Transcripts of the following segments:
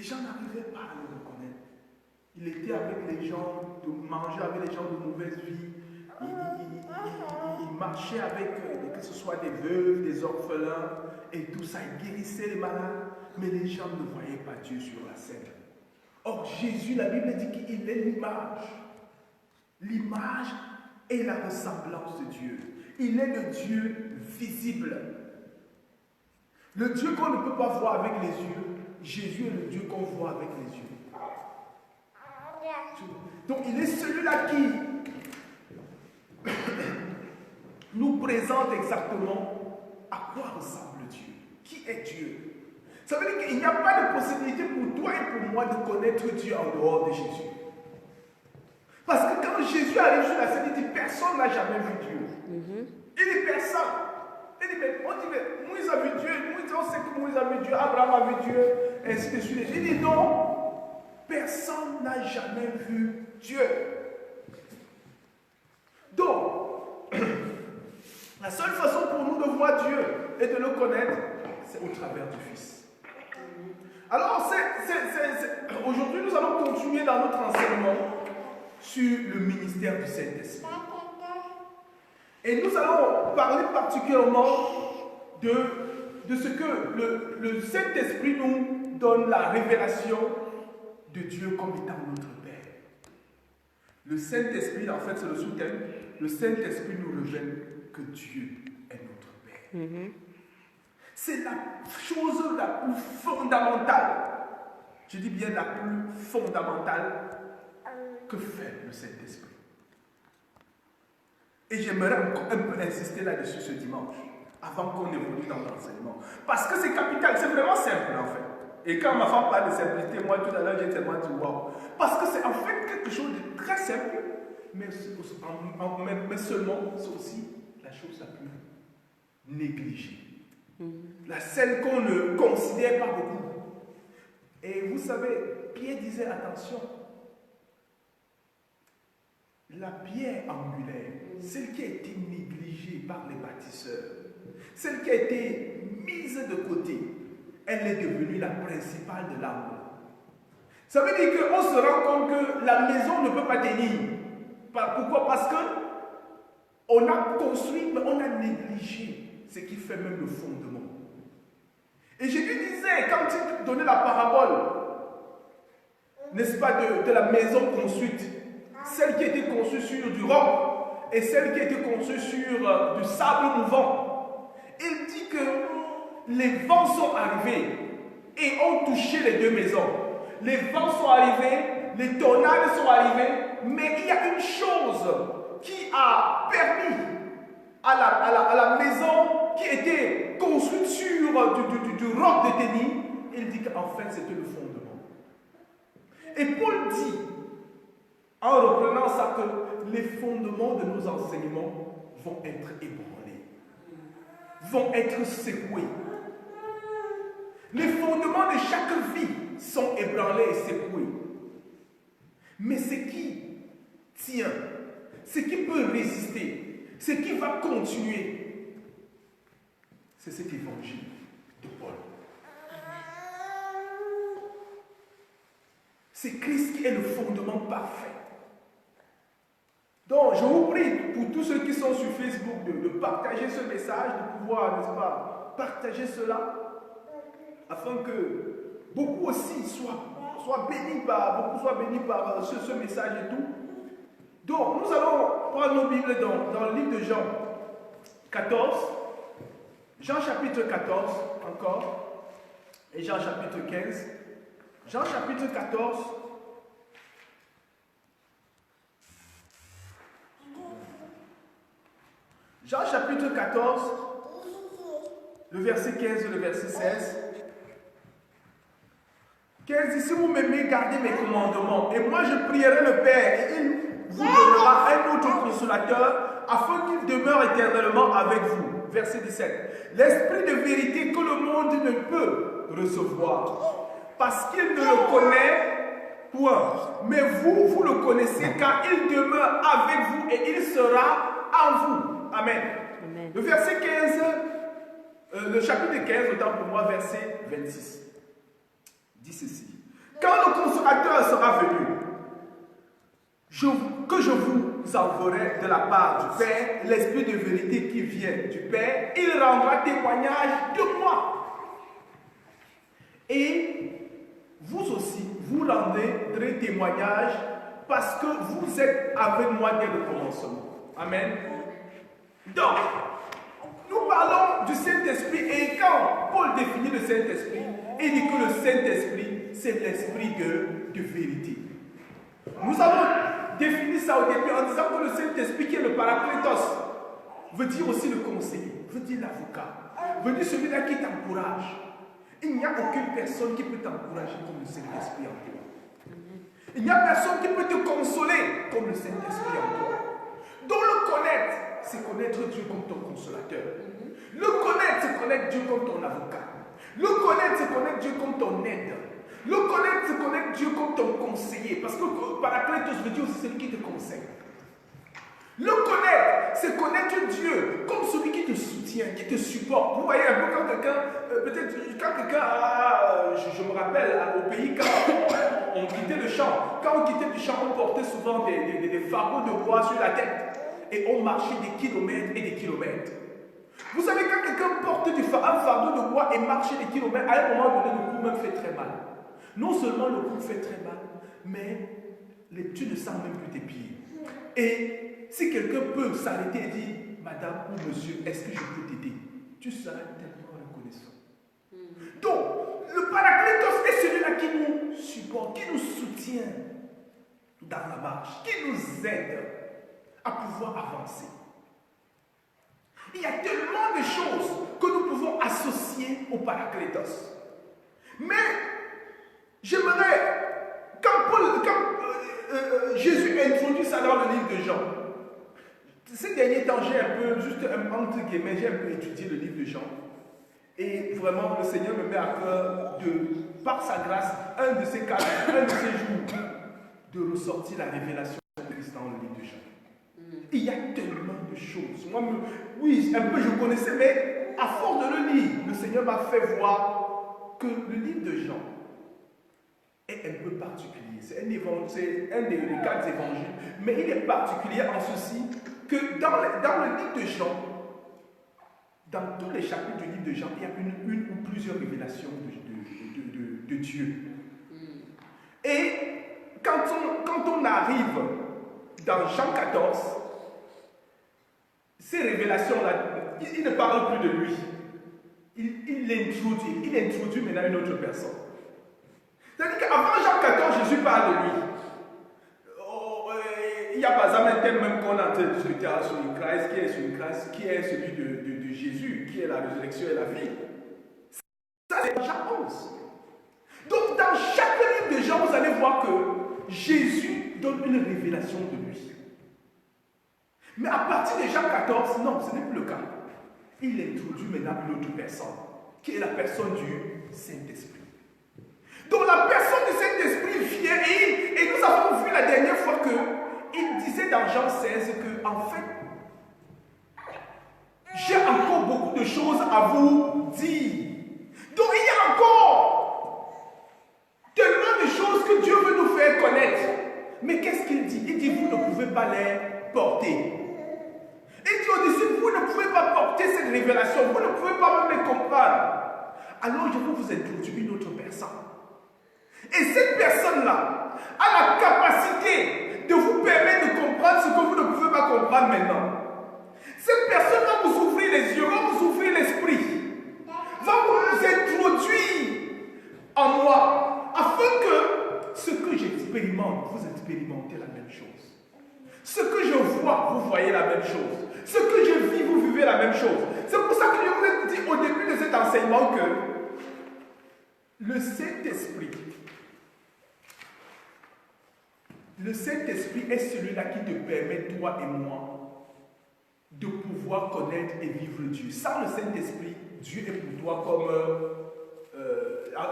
gens n'arrivaient pas à le reconnaître. Il était avec les gens, mangeait avec les gens de mauvaise vie. Il marchait avec, que ce soit des veuves, des orphelins, et tout ça. Il guérissait les malades, mais les gens ne voyaient pas Dieu sur la scène. Or, Jésus, la Bible dit qu'il est l'image. L'image est la ressemblance de Dieu. Il est le Dieu visible. Le Dieu qu'on ne peut pas voir avec les yeux, Jésus est le Dieu qu'on voit avec les yeux. Donc il est celui-là qui nous présente exactement à quoi ressemble Dieu. Qui est Dieu? Ça veut dire qu'il n'y a pas de possibilité pour toi et pour moi de connaître Dieu en dehors de Jésus. Parce que quand Jésus arrive sur la scène, il dit personne n'a jamais vu Dieu. Il dit personne. Il dit, mais on dit, mais Moïse a vu Dieu, on sait que Moïse a vu Dieu, Abraham a vu Dieu, ainsi de suite. Il dit non, personne n'a jamais vu Dieu. Donc, la seule façon pour nous de voir Dieu et de le connaître, c'est au travers du Fils. Alors, aujourd'hui, nous allons continuer dans notre enseignement sur le ministère du Saint-Esprit. Et nous allons parler particulièrement de ce que le Saint-Esprit nous donne la révélation de Dieu comme étant notre Père. Le Saint-Esprit, en fait, c'est le sous-thème. Le Saint-Esprit nous révèle que Dieu est notre Père. C'est la chose la plus fondamentale. Je dis bien la plus fondamentale que fait le Saint-Esprit. Et j'aimerais un peu insister là-dessus ce dimanche, avant qu'on évolue dans l'enseignement. Parce que c'est capital, c'est vraiment simple en fait. Et quand ma femme parle de simplicité, moi tout à l'heure j'ai tellement dit waouh. Parce que c'est en fait quelque chose de très simple, mais seulement c'est aussi la chose la plus négligée. Celle qu'on ne considère pas beaucoup. Et vous savez, Pierre disait attention. La pierre angulaire, celle qui a été négligée par les bâtisseurs, celle qui a été mise de côté, elle est devenue la principale de l'angle. Ça veut dire qu'on se rend compte que la maison ne peut pas tenir. Pourquoi? Parce qu'on a construit, mais on a négligé ce qui fait même le fondement. Et Jésus disait, quand il donnait la parabole, n'est-ce pas, de la maison construite, celle qui était conçue sur du roc et celle qui était conçue sur du sable mouvant. Il dit que les vents sont arrivés et ont touché les deux maisons. Les vents sont arrivés, les tornades sont arrivées, mais il y a une chose qui a permis à la maison qui était construite sur du roc de tenir. Il dit qu'en fait c'était le fondement. Et Paul dit, en reprenant ça, que les fondements de nos enseignements vont être ébranlés, vont être secoués. Les fondements de chaque vie sont ébranlés et secoués. Mais ce qui tient, ce qui peut résister, ce qui va continuer, c'est cet évangile de Paul. C'est Christ qui est le fondement parfait. Donc, je vous prie, pour tous ceux qui sont sur Facebook, de partager ce message, de pouvoir, n'est-ce pas, partager cela, afin que beaucoup aussi soient bénis par ce message et tout. Donc, nous allons prendre nos Bibles dans le livre de Jean 14, Jean chapitre 14 encore, et Jean chapitre 15. Jean chapitre 14, Jean chapitre 14, le verset 15 et le verset 16. 15 dit, si vous m'aimez, gardez mes commandements. Et moi, je prierai le Père, et il vous donnera un autre consolateur, afin qu'il demeure éternellement avec vous. Verset 17. L'esprit de vérité que le monde ne peut recevoir, parce qu'il ne le connaît point. Mais vous le connaissez, car il demeure avec vous et il sera en vous. Amen. Amen. Le verset 15, le chapitre 15, autant pour moi, verset 26, dit ceci. Quand le consolateur sera venu, que je vous enverrai de la part du Père, l'Esprit de vérité qui vient du Père, il rendra témoignage de moi. Et vous aussi, vous rendrez témoignage parce que vous êtes avec moi dès le commencement. Amen. Donc, nous parlons du Saint-Esprit et quand Paul définit le Saint-Esprit, il dit que le Saint-Esprit, c'est l'Esprit de vérité. Nous avons défini ça au début en disant que le Saint-Esprit, qui est le Paraclétos, veut dire aussi le conseiller, veut dire l'avocat, veut dire celui-là qui t'encourage. Il n'y a aucune personne qui peut t'encourager comme le Saint-Esprit en toi. Il n'y a personne qui peut te consoler comme le Saint-Esprit en toi. Donc le connaître, c'est connaître Dieu comme ton consolateur. Le connaître, c'est connaître Dieu comme ton avocat. Le connaître, c'est connaître Dieu comme ton aide. Le connaître, c'est connaître Dieu comme ton conseiller. Parce que Paraclétos veut dire aussi celui qui te conseille. Le connaître, c'est connaître Dieu comme celui qui te soutient, qui te supporte. Vous voyez un peu quand quelqu'un, je me rappelle au pays, quand on quittait le champ, on portait souvent des fardeaux de bois sur la tête et on marchait des kilomètres et des kilomètres. Vous savez, quand quelqu'un porte un fardeau de bois et marche des kilomètres, à un moment donné, le coup même fait très mal. Non seulement le coup fait très mal, mais tu ne sens même plus tes pieds. Et si quelqu'un peut s'arrêter et dire, madame ou monsieur, est-ce que je peux t'aider? Tu seras tellement reconnaissant. Donc, le Paraclétos est celui-là qui nous supporte, qui nous soutient dans la marche, qui nous aide à pouvoir avancer. Il y a tellement de choses que nous pouvons associer au Paraclétos. Mais j'aimerais, quand Jésus introduit ça dans le livre de Jean, ces derniers temps, j'ai un peu, juste entre guillemets, j'ai un peu étudié le livre de Jean. Et vraiment, le Seigneur me met à cœur par sa grâce, un de ces jours, de ressortir la révélation de Christ dans le livre de Jean. Il y a tellement de choses. Moi, oui, un peu je connaissais, mais à force de le lire, le Seigneur m'a fait voir que le livre de Jean est un peu particulier. C'est un des 4 évangiles, mais il est particulier en ceci que dans le livre de Jean, dans tous les chapitres du livre de Jean, il y a une ou plusieurs révélations de Dieu. Et quand on arrive dans Jean 14, ces révélations-là, il ne parle plus de lui. Il introduit maintenant une autre personne. C'est-à-dire qu'avant Jean 14, Jésus parle de lui. Il y a par exemple un thème même qu'on est en train de discuter sur une Christ, qui est celui de Jésus, qui est la résurrection et la vie. Ça, c'est Jean 11. Donc, dans chaque livre de Jean, vous allez voir que Jésus donne une révélation de lui. Mais à partir de Jean 14, non, ce n'est plus le cas. Il introduit maintenant une autre personne, qui est la personne du Saint-Esprit. Donc la personne du Saint-Esprit vient et nous avons vu la dernière fois qu'il disait dans Jean 16 que, en fait, j'ai encore beaucoup de choses à vous dire. Donc il y a encore tellement de choses que Dieu veut nous faire connaître. Mais qu'est-ce qu'il dit? Il dit, vous ne pouvez pas les porter. Il dit aux disciples, vous ne pouvez pas porter cette révélation, vous ne pouvez pas même les comprendre. Alors je vais vous introduire une autre personne. Et cette personne-là a la capacité de vous permettre de comprendre ce que vous ne pouvez pas comprendre maintenant. Cette personne va vous ouvrir les yeux, va vous ouvrir l'esprit, va vous introduire en moi, afin que ce que j'expérimente, vous expérimentez la même chose. Ce que je vois, vous voyez la même chose. Ce que je vis, vous vivez la même chose. C'est pour ça que je vous ai dit au début de cet enseignement que le Saint-Esprit est celui-là qui te permet, toi et moi, de pouvoir connaître et vivre Dieu. Sans le Saint-Esprit, Dieu est pour toi comme...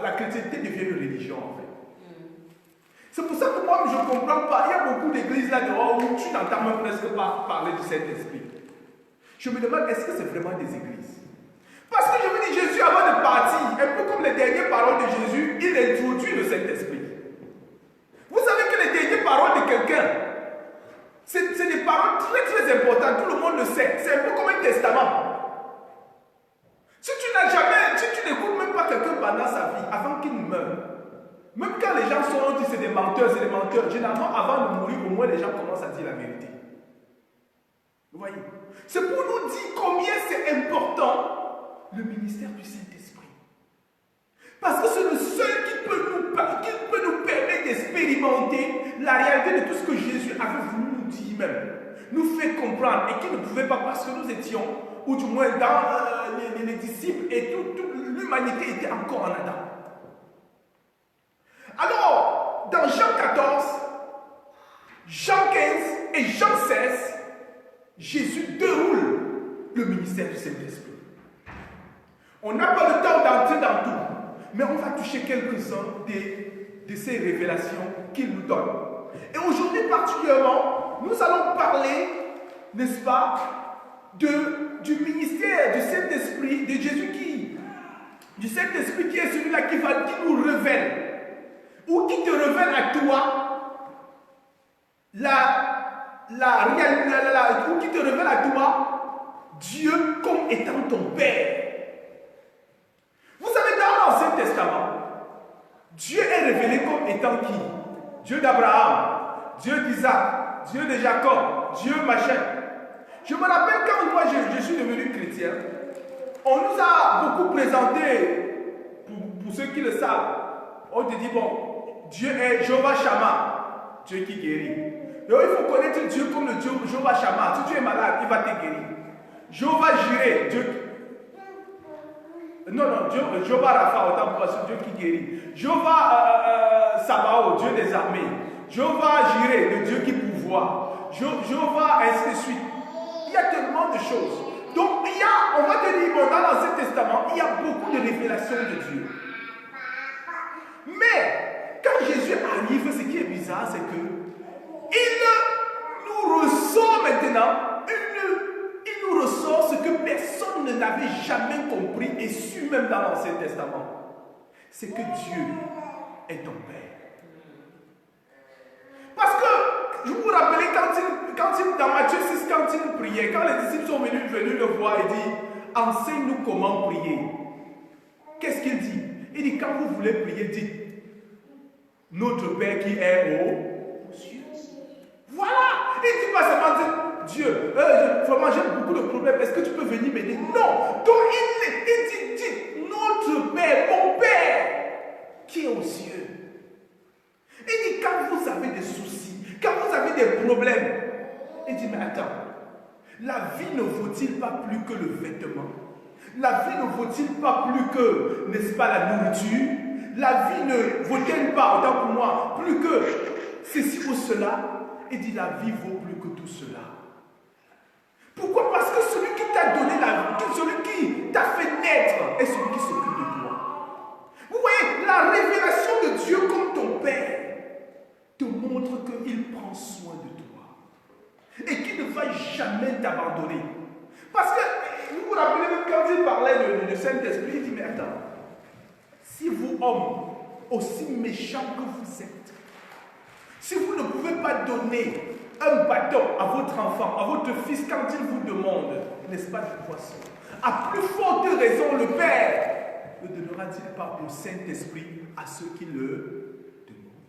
la chrétienté devient une religion, en fait. C'est pour ça que moi, je ne comprends pas. Il y a beaucoup d'églises là-dehors où tu n'entends même presque pas parler du Saint-Esprit. Je me demande, est-ce que c'est vraiment des églises? Parce que je me dis, Jésus, avant de partir, un peu comme les dernières paroles de Jésus, il introduit le Saint-Esprit. paroles très très importantes, tout le monde le sait. C'est un peu comme un testament. Si tu n'écoutes même pas quelqu'un pendant sa vie, avant qu'il meure, même quand les gens sont dit c'est des menteurs, généralement avant de mourir, au moins les gens commencent à dire la vérité. Vous voyez? C'est pour nous dire combien c'est important le ministère du Saint-Esprit. Parce que c'est le seul qui peut nous permettre d'expérimenter la réalité de tout ce que Jésus avait voulu nous dire même. Nous fait comprendre et qui ne pouvait pas parce que nous étions, ou du moins dans les disciples et toute l'humanité était encore en Adam. Alors, dans Jean 14, Jean 15 et Jean 16, Jésus déroule le ministère du Saint-Esprit. On n'a pas le temps d'entrer dans tout, mais on va toucher quelques-uns de ces révélations qu'il nous donne. Et aujourd'hui particulièrement, nous allons parler, n'est-ce pas, du ministère du Saint-Esprit, de Jésus du Saint-Esprit qui est celui-là qui nous révèle, ou qui te révèle à toi ou qui te révèle à toi Dieu comme étant ton Père. Vous savez, dans l'Ancien Testament, Dieu est révélé comme étant qui? Dieu d'Abraham, Dieu d'Isaac, Dieu de Jacob, Dieu machin. Je me rappelle quand moi je suis devenu chrétien, on nous a beaucoup présenté, pour ceux qui le savent, on te dit bon, Dieu est Jéhovah Shammah, Dieu qui guérit. Donc il faut connaître Dieu comme le Dieu Jéhovah Shammah. Si tu es malade, il va te guérir. Jéhovah Jireh, Dieu Jéhovah Rapha, autant pour Dieu qui guérit. Jéhovah Sabaoth, Dieu des armées. Jéhovah Jireh, le Dieu qui pourvoit. Jéhovah, ainsi de suite. Il y a tellement de choses. Donc, on va te dire, bon, dans l'Ancien Testament, il y a beaucoup de révélations de Dieu. Mais, quand Jésus arrive, ce qui est bizarre, c'est que il nous ressort maintenant, il nous ressort ce que personne n'avait jamais compris et su même dans l'Ancien Testament. C'est que Dieu est ton Père. Parce que, je vous rappelle, dans Matthieu 6, quand il priait, quand les disciples sont venus le voir et dit, enseigne-nous comment prier. Qu'est-ce qu'il dit? Il dit, quand vous voulez prier, dites, notre Père qui est aux cieux. Voilà. Il dit pas seulement dire, Dieu, vraiment j'ai beaucoup de problèmes, est-ce que tu peux venir m'aider? Non. Donc il dit, notre Père, mon Père, qui est aux cieux. Il dit, quand vous avez des soucis, quand vous avez des problèmes, il dit, mais attends, la vie ne vaut-il pas plus que le vêtement? La vie ne vaut-il pas plus que, n'est-ce pas, la nourriture? La vie ne vaut-elle pas, autant pour moi, plus que ceci ou cela? Il dit, la vie vaut plus que tout cela. Pourquoi? Parce que celui qui t'a donné la vie, celui qui t'a fait naître, est celui qui s'occupe de toi. Vous voyez, la révélation de Dieu comme ton Père te montre qu'il prend soin de toi et qu'il ne va jamais t'abandonner. Parce que, vous vous rappelez même quand il parlait de Saint-Esprit, il dit, mais attends, si vous, hommes, aussi méchants que vous êtes, si vous ne pouvez pas donner un bâton à votre enfant, à votre fils, quand il vous demande, n'est-ce pas, du poisson, à plus forte raison, le Père ne donnera-t-il pas le Saint-Esprit à ceux qui le demandent?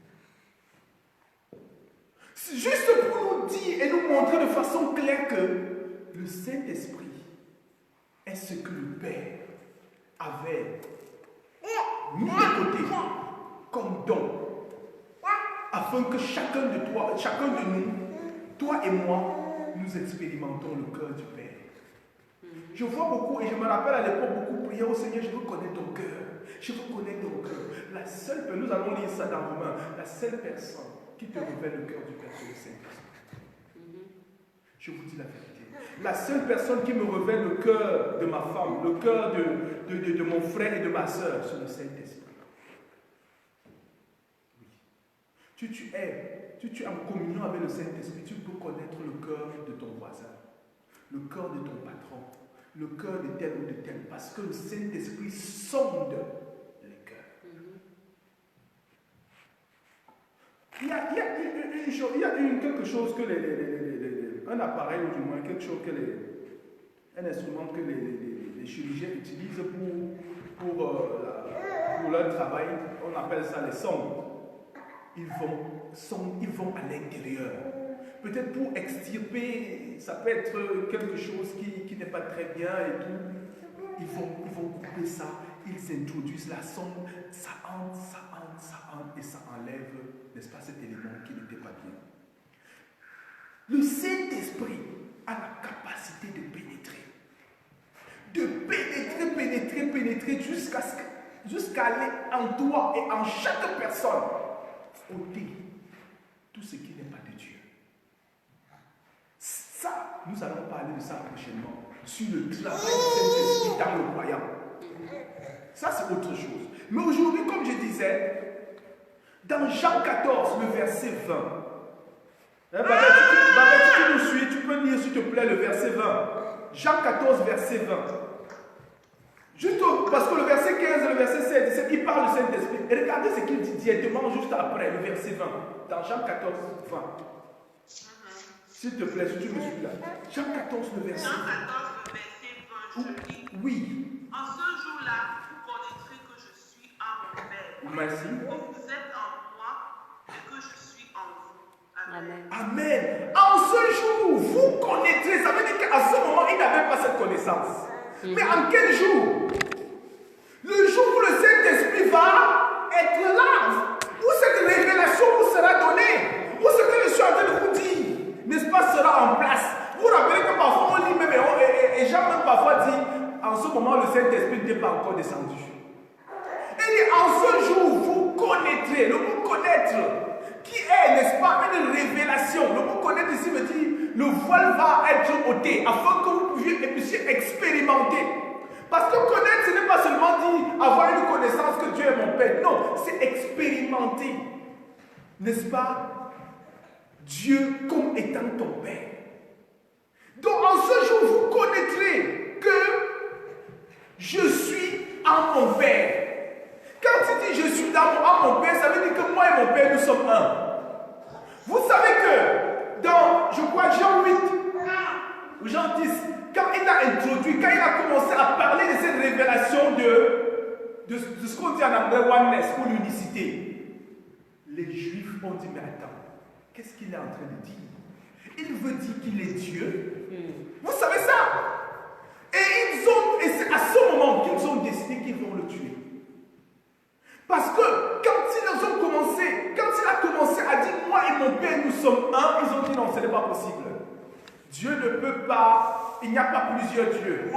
C'est juste pour nous dire et nous montrer de façon claire que le Saint-Esprit est ce que le Père avait mis de côté comme don, afin que chacun de nous, toi et moi, nous expérimentons le cœur du Père. Je vois beaucoup, et je me rappelle à l'époque, beaucoup prier au Seigneur, je veux connaître ton cœur. Je veux connaître ton cœur. Nous allons lire ça dans Romains, la seule personne qui te révèle le cœur du Père, c'est le Saint-Esprit. Je vous dis la vérité. La seule personne qui me révèle le cœur de ma femme, le cœur de mon frère et de ma soeur, c'est le Saint-Esprit. Tu es en communion avec le Saint-Esprit, tu peux connaître le cœur de ton voisin, le cœur de ton patron, le cœur de tel ou de tel, parce que le Saint-Esprit sonde les cœurs. Il y a quelque chose que un appareil ou du moins quelque chose un instrument que les chirurgiens utilisent pour leur travail. On appelle ça les sondes. Ils vont à l'intérieur. Peut-être pour extirper, ça peut être quelque chose qui n'est pas très bien et tout. Ils vont couper ça, ils introduisent la sonde, ça entre et ça enlève, n'est-ce pas, cet élément qui n'était pas bien. Le Saint-Esprit a la capacité de pénétrer jusqu'à aller en toi et en chaque personne, ôter tout ce qui n'est pas de Dieu. Ça, nous allons parler de ça prochainement, sur le travail du Saint-Esprit dans le croyant. Ça, c'est autre chose. Mais aujourd'hui, comme je disais, dans Jean 14, le verset 20, Babette, tu nous suis, tu peux lire s'il te plaît le verset 20. Jean 14, verset 20. Juste parce que le verset 15 et le verset 16, 17, il parle du Saint-Esprit. Et regardez ce qu'il dit directement juste après, le verset 20. Dans Jean 14, 20. S'il te plaît, si tu me suis là. Jean 14, le verset 20. Jean 14, le verset 20, je lis. Oui. En ce jour-là, vous connaîtrez que je suis en mon Père. Merci. Que vous êtes en moi et que je suis en vous. Amen. Amen. En ce jour, vous connaîtrez. Ça veut dire qu'à ce moment, il n'avait pas cette connaissance. Mais en quel jour? Le jour où le Saint-Esprit va être là, où cette révélation vous sera donnée, où ce que je suis en train de vous dire, n'est-ce pas, sera en place. Vous vous rappelez que parfois on lit même, et Jean même parfois dit, en ce moment le Saint-Esprit n'était pas encore descendu. Il dit, en ce jour, vous connaîtrez, le mot connaître, qui est, n'est-ce pas, une révélation. Le mot connaître ici me dit, le voile va être ôté, afin que vous puissiez expérimenter. Parce que connaître, ce n'est pas seulement dire avoir une connaissance que Dieu est mon Père. Non, c'est expérimenter. N'est-ce pas? Dieu comme étant ton Père. Donc en ce jour, vous connaîtrez que je suis en mon Père. Quand tu dis je suis en mon Père, ça veut dire que moi et mon Père, nous sommes un. Vous savez que dans, je crois, Jean 8 ou Jean 10, quand il a introduit, quand il a commencé à parler de cette révélation de ce qu'on dit en anglais oneness ou l'unicité, les Juifs ont dit, mais attends, qu'est-ce qu'il est en train de dire? Il veut dire qu'il est Dieu. Vous savez ça? Et c'est à ce moment qu'ils ont décidé qu'ils vont le tuer. Parce que quand il a commencé à dire, moi et mon Père, nous sommes un, ils ont dit non, ce n'est pas possible. Dieu ne peut pas, il n'y a pas plusieurs dieux.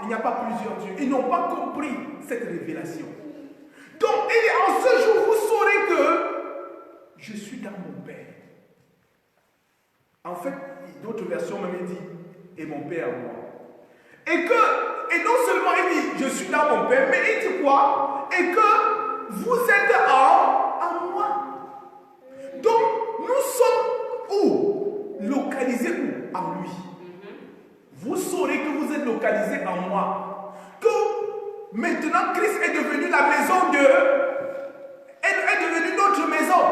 Il n'y a pas plusieurs dieux. Ils n'ont pas compris cette révélation. Donc, il dit, en ce jour, vous saurez que je suis dans mon Père. En fait, d'autres versions même dit, et mon Père moi. Et non seulement il dit, je suis dans mon Père, mais il dit quoi? Et que vous êtes en moi. Donc, nous sommes où? Localisés où? En lui. Vous saurez que vous êtes localisés en moi. Que maintenant Christ est devenu la maison est devenu notre maison.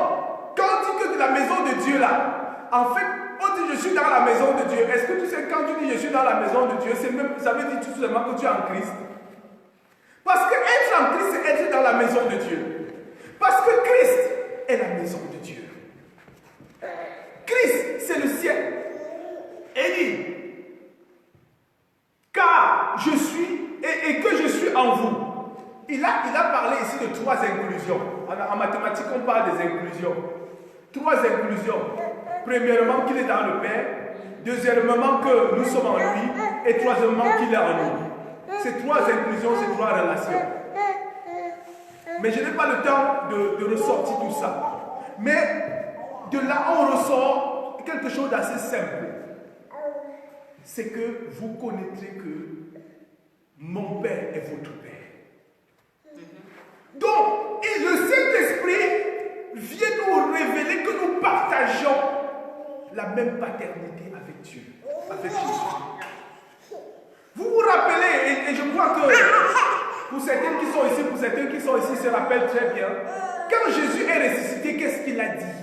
Quand on dit que la maison de Dieu là, en fait, on dit je suis dans la maison de Dieu. Est-ce que tu sais quand tu dis je suis dans la maison de Dieu, ça veut dire tout simplement que tu es en Christ. Parce que être en Christ, c'est être dans la maison de Dieu. Parce que Christ est la maison de Dieu. Christ, c'est le ciel. Et dit, car je suis, et que je suis en vous. Il a parlé ici de 3 inclusions. En mathématiques, on parle des inclusions. 3 inclusions. Premièrement, qu'il est dans le Père. Deuxièmement, que nous sommes en lui. Et troisièmement, qu'il est en nous. Ces 3 inclusions, ces 3 relations. Mais je n'ai pas le temps de ressortir tout ça. Mais de là, on ressort quelque chose d'assez simple. C'est que vous connaîtrez que mon Père est votre Père. Donc, le Saint-Esprit vient nous révéler que nous partageons la même paternité avec Dieu, avec Jésus. Vous vous rappelez, et je crois que pour certains qui sont ici, se rappellent très bien, quand Jésus est ressuscité, qu'est-ce qu'il a dit?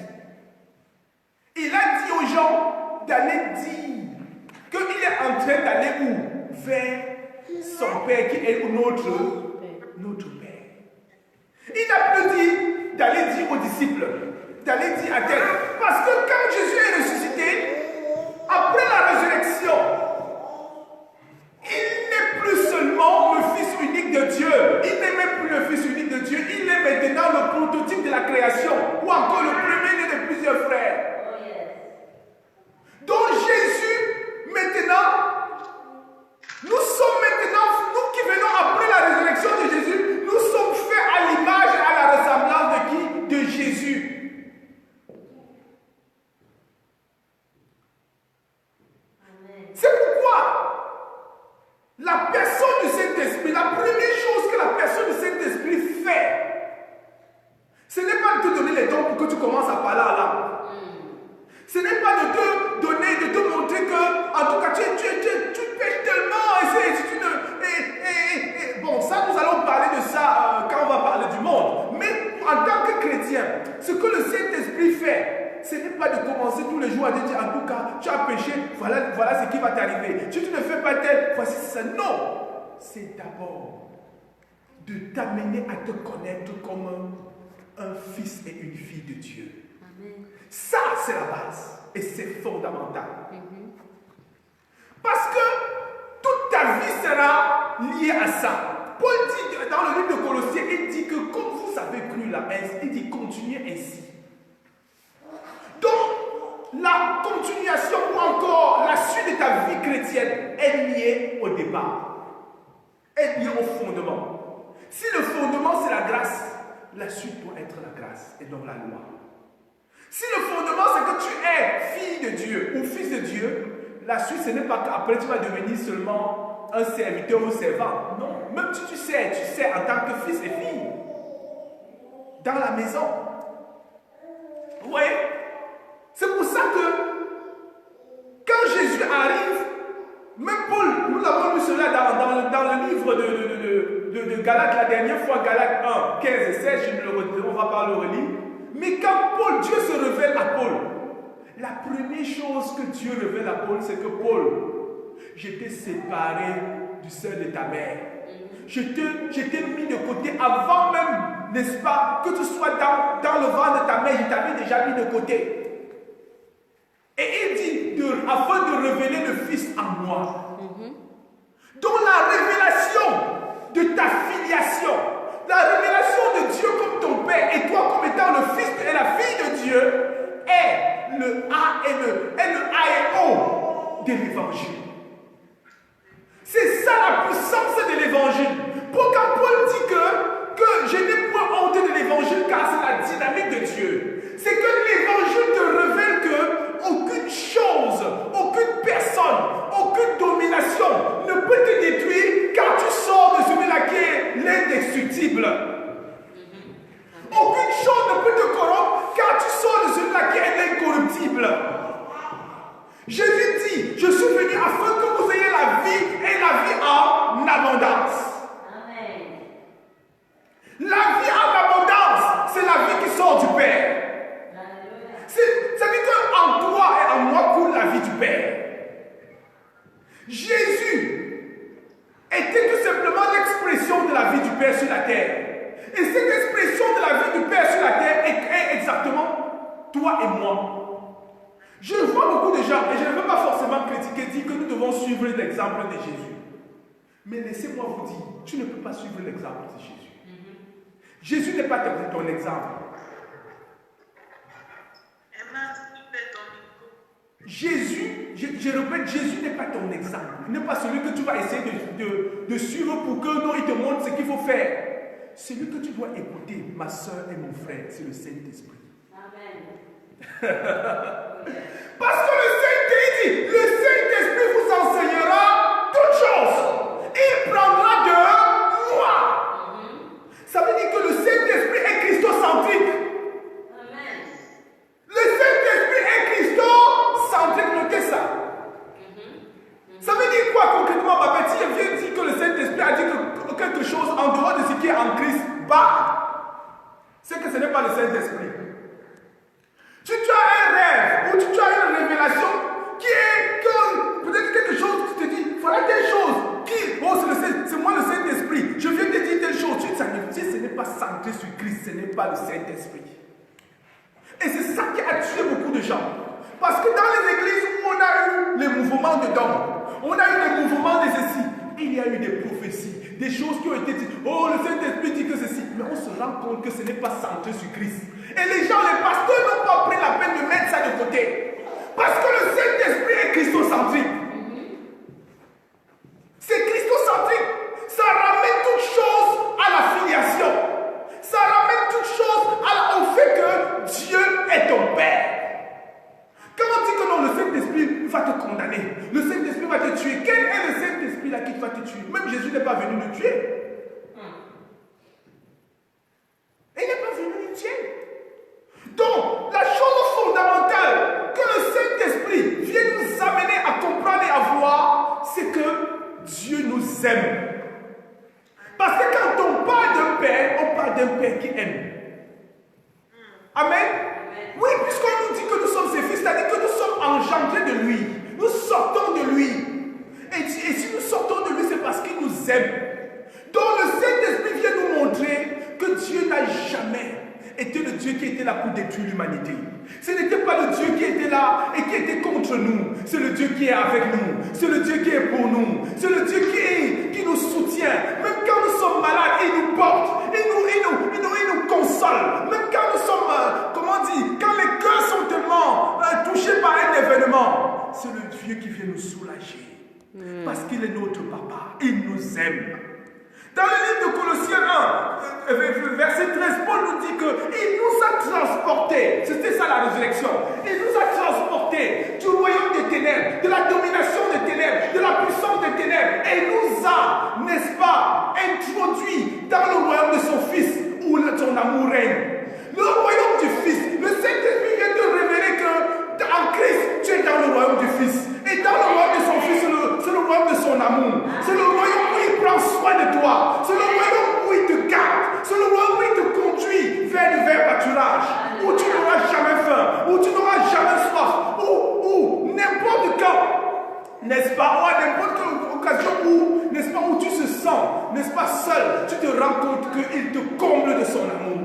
Il a dit aux gens, d'aller dire qu'il est en train d'aller où? Vers son Père qui est notre Père. Il n'a plus dit d'aller dire aux disciples, d'aller dire à tel. Parce que quand Jésus est ressuscité, après la résurrection, il n'est plus seulement le Fils unique de Dieu. Il n'est même plus le Fils unique de Dieu. Il est maintenant le prototype de la création. Ou encore le premier-né de plusieurs frères. Donc Jésus, maintenant, nous sommes maintenant, nous qui venons après la résurrection de Jésus, nous sommes faits à l'image et à la ressemblance de qui? De Jésus. C'est pourquoi la personne du Saint-Esprit, la première chose que la personne du Saint-Esprit fait, ce n'est pas de te donner les dons pour que tu commences à parler en langue. Ce n'est pas de te donner, de te montrer que, en tout cas, tu pêches tellement, bon, ça, nous allons parler de ça quand on va parler du monde. Mais en tant que chrétien, ce que le Saint-Esprit fait, ce n'est pas de commencer tous les jours à te dire, en tout cas, tu as péché, voilà ce qui va t'arriver. Si tu ne fais pas tel, voici ça. Non, c'est d'abord de t'amener à te connaître comme un fils et une fille de Dieu. Amen. Ça, c'est la base et c'est fondamental. Parce que toute ta vie sera liée à ça. Paul dit dans le livre de Colossiens, il dit que comme vous avez cru là, il dit continuez ainsi. Donc, la continuation ou encore la suite de ta vie chrétienne est liée au départ, est liée au fondement. Si le fondement c'est la grâce, la suite doit être la grâce et non la loi. Si le fondement c'est que tu es fille de Dieu ou fils de Dieu, la suite ce n'est pas qu'après tu vas devenir seulement un serviteur ou servant. Non, même si tu sais en tant que fils et fille, dans la maison. Vous voyez? C'est pour ça que quand Jésus arrive, même Paul, nous l'avons lu cela dans le livre de Galates, la dernière fois, Galates 1, 15 et 16, on va pas le relire. Mais quand Dieu se révèle à Paul, la première chose que Dieu révèle à Paul, c'est que Paul, je t'ai séparé du sein de ta mère. Je t'ai mis de côté avant même, n'est-ce pas, que tu sois dans le ventre de ta mère, je t'avais déjà mis de côté. Et il dit, afin de révéler le Fils en moi. Donc la révélation de ta filiation, la révélation de Dieu comme ton Père et toi comme étant le Fils et la fille de Dieu est le A et le O de l'Évangile. C'est ça la puissance de l'Évangile. Pour quand Paul dit que je n'ai point honte de l'Évangile car c'est la dynamique de Dieu. C'est que l'Évangile te révèle que aucune chose, aucune personne, aucune domination ne peut te détruire car tu sors de celui-là qui est l'indestructible. Aucune chose ne peut te corrompre car tu sors de celui-là qui est l'incorruptible. Jésus dit, je suis venu afin que vous ayez la vie et la vie en abondance. Amen. La vie en abondance, c'est la vie qui sort du Père. Ça veut dire qu'en toi et en moi coule la vie du Père. Jésus était tout simplement l'expression de la vie du Père sur la terre. Et cette expression de la vie du Père sur la terre est exactement toi et moi. Je vois beaucoup de gens, et je ne veux pas forcément critiquer, dire que nous devons suivre l'exemple de Jésus. Mais laissez-moi vous dire, tu ne peux pas suivre l'exemple de Jésus. Jésus n'est pas ton exemple. Jésus, je répète, Jésus n'est pas ton exemple. Il n'est pas celui que tu vas essayer de suivre pour que non, il te montre ce qu'il faut faire. Celui que tu dois écouter, ma soeur et mon frère, c'est le Saint-Esprit. Amen. Parce que le Saint-Esprit vous enseignera toutes choses. Il prendra de moi. Ça veut dire que le Saint-Esprit est christocentrique. Amen. Le Saint-Esprit est christocentrique, notez ça. Ça veut dire quoi concrètement, Babette? Si je viens dire que le Saint-Esprit a dit quelque chose en dehors de ce qui est en Christ, c'est que ce n'est pas le Saint-Esprit. Tu as un rêve ou tu as une révélation qui n'est pas centré sur Christ, ce n'est pas le Saint-Esprit. Et c'est ça qui a tué beaucoup de gens. Parce que dans les églises où on a eu les mouvements de dons, on a eu les mouvements de ceci, il y a eu des prophéties, des choses qui ont été dites. Oh, le Saint-Esprit dit que ceci. Mais on se rend compte que ce n'est pas centré sur Christ. Et les gens, les pasteurs n'ont pas pris la peine de mettre ça de côté. Parce que le Saint-Esprit est christocentrique. C'est christocentrique. Ça ramène toute chose à la filiation. Ça ramène toute chose au fait que Dieu est ton Père. Quand on dit que non, le Saint-Esprit va te condamner, le Saint-Esprit va te tuer, quel est le Saint-Esprit là qui va te tuer? Même Jésus n'est pas venu le tuer. Il n'est pas venu le tuer. Donc, la chose fondamentale que le Saint-Esprit vient nous amener à comprendre et à voir, c'est que Dieu nous aime. Parce que quand on parle d'un Père, on parle d'un Père qui aime. Amen. Oui, puisqu'on nous dit que nous sommes ses fils, c'est-à-dire que nous sommes engendrés de lui. Nous sortons de lui. Et si nous sortons de lui, c'est parce qu'il nous aime. Donc le Saint-Esprit vient nous montrer que Dieu n'a jamais été le Dieu qui était là pour détruire l'humanité. Ce n'était pas le Dieu qui était là et qui était contre nous. C'est le Dieu qui est avec nous. C'est le Dieu qui est pour nous. C'est le Dieu qui nous soutient. Même quand nous sommes malades, il nous porte. Il nous console. Même quand nous sommes, quand les cœurs sont tellement touchés par un événement, c'est le Dieu qui vient nous soulager. Parce qu'il est notre papa. Il nous aime. Dans le livre de Colossiens 1, verset 13, Paul nous dit qu'il nous a transportés, c'était ça la résurrection, il nous a transportés du royaume des ténèbres, de la domination des ténèbres, de la puissance des ténèbres, et nous a, n'est-ce pas, introduits dans le royaume de son Fils, où son amour règne. Le royaume du Fils, le Saint-Esprit vient te révéler qu'en Christ, tu es dans le royaume du Fils. Et dans le royaume de son Fils, c'est le royaume de son amour. C'est le royaume où il prend soin de toi. C'est le royaume où il te garde. C'est le royaume où il te conduit vers du vert pâturage. Où tu n'auras jamais faim. Où tu n'auras jamais soif. Où n'importe quand, n'est-ce pas, ou à n'importe quelle occasion où, n'est-ce pas, où tu se sens, n'est-ce pas, seul, tu te rends compte qu'il te comble de son amour.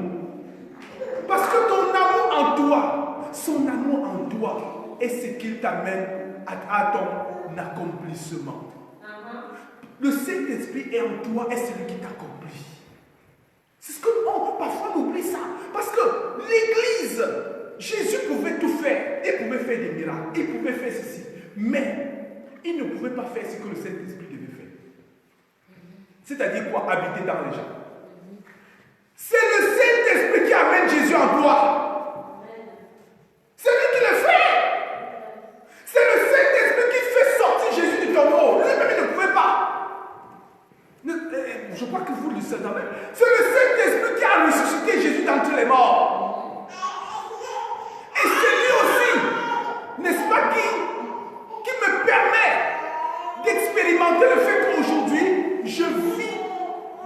Parce que ton amour en toi, son amour en toi, est ce qu'il t'amène à ton accomplissement. Le Saint-Esprit est en toi, est celui qui t'accomplit. C'est ce que parfois on oublie ça. Parce que l'Église, Jésus pouvait tout faire. Il pouvait faire des miracles. Il pouvait faire ceci. Mais il ne pouvait pas faire ce que le Saint-Esprit devait faire. C'est-à-dire quoi? Habiter dans les gens. C'est le Saint-Esprit qui amène Jésus en toi. C'est lui qui le fait. C'est le Saint-Esprit qui fait sortir Jésus du tombeau. Lui-même, il ne pouvait pas. Je crois que vous le savez quand même. C'est le Saint-Esprit qui a ressuscité Jésus d'entre les morts. Et c'est lui aussi, n'est-ce pas, qui me permet d'expérimenter le fait qu'aujourd'hui, je vis,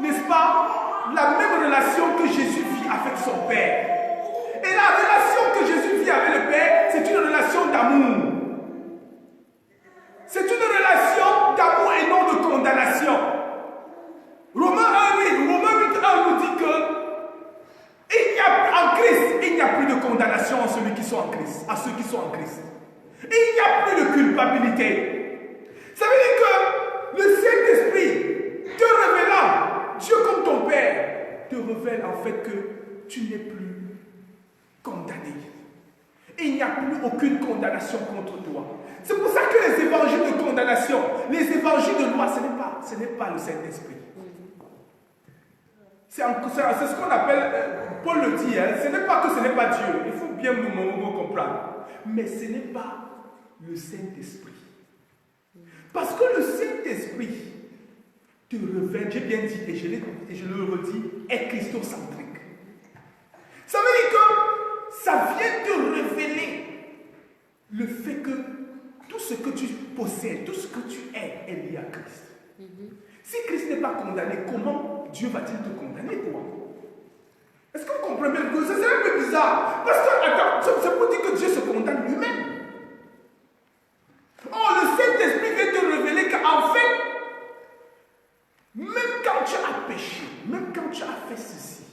n'est-ce pas, la même relation que Jésus vit avec son Père. Et la relation que Jésus vit avec le Père, c'est une relation d'amour. C'est une relation d'amour et non de condamnation. Romains 8, nous dit que en Christ, il n'y a plus de condamnation à ceux qui sont en Christ. Il n'y a plus de culpabilité. Ça veut dire que le Saint-Esprit, te révélant Dieu comme ton Père, te révèle en fait que tu n'es plus condamné. Il n'y a plus aucune condamnation contre toi. C'est pour ça que les évangiles de condamnation, les évangiles de loi, ce n'est pas le Saint-Esprit. C'est ce qu'on appelle, Paul le dit, ce n'est pas que ce n'est pas Dieu. Il faut bien nous comprendre. Mais ce n'est pas le Saint-Esprit. Parce que le Saint-Esprit te révèle, j'ai bien dit et je le redis, est christocentrique. Ça veut dire que ça vient te révéler le fait que tout ce que tu possèdes, tout ce que tu es lié à Christ. Si Christ n'est pas condamné, comment Dieu va-t-il te condamner, toi? Est-ce que vous comprenez? C'est un peu bizarre. Parce que, attends, c'est pour dire que Dieu se condamne lui-même. Oh, le Saint-Esprit vient te révéler qu'en fait, même quand tu as péché, même quand tu as fait ceci,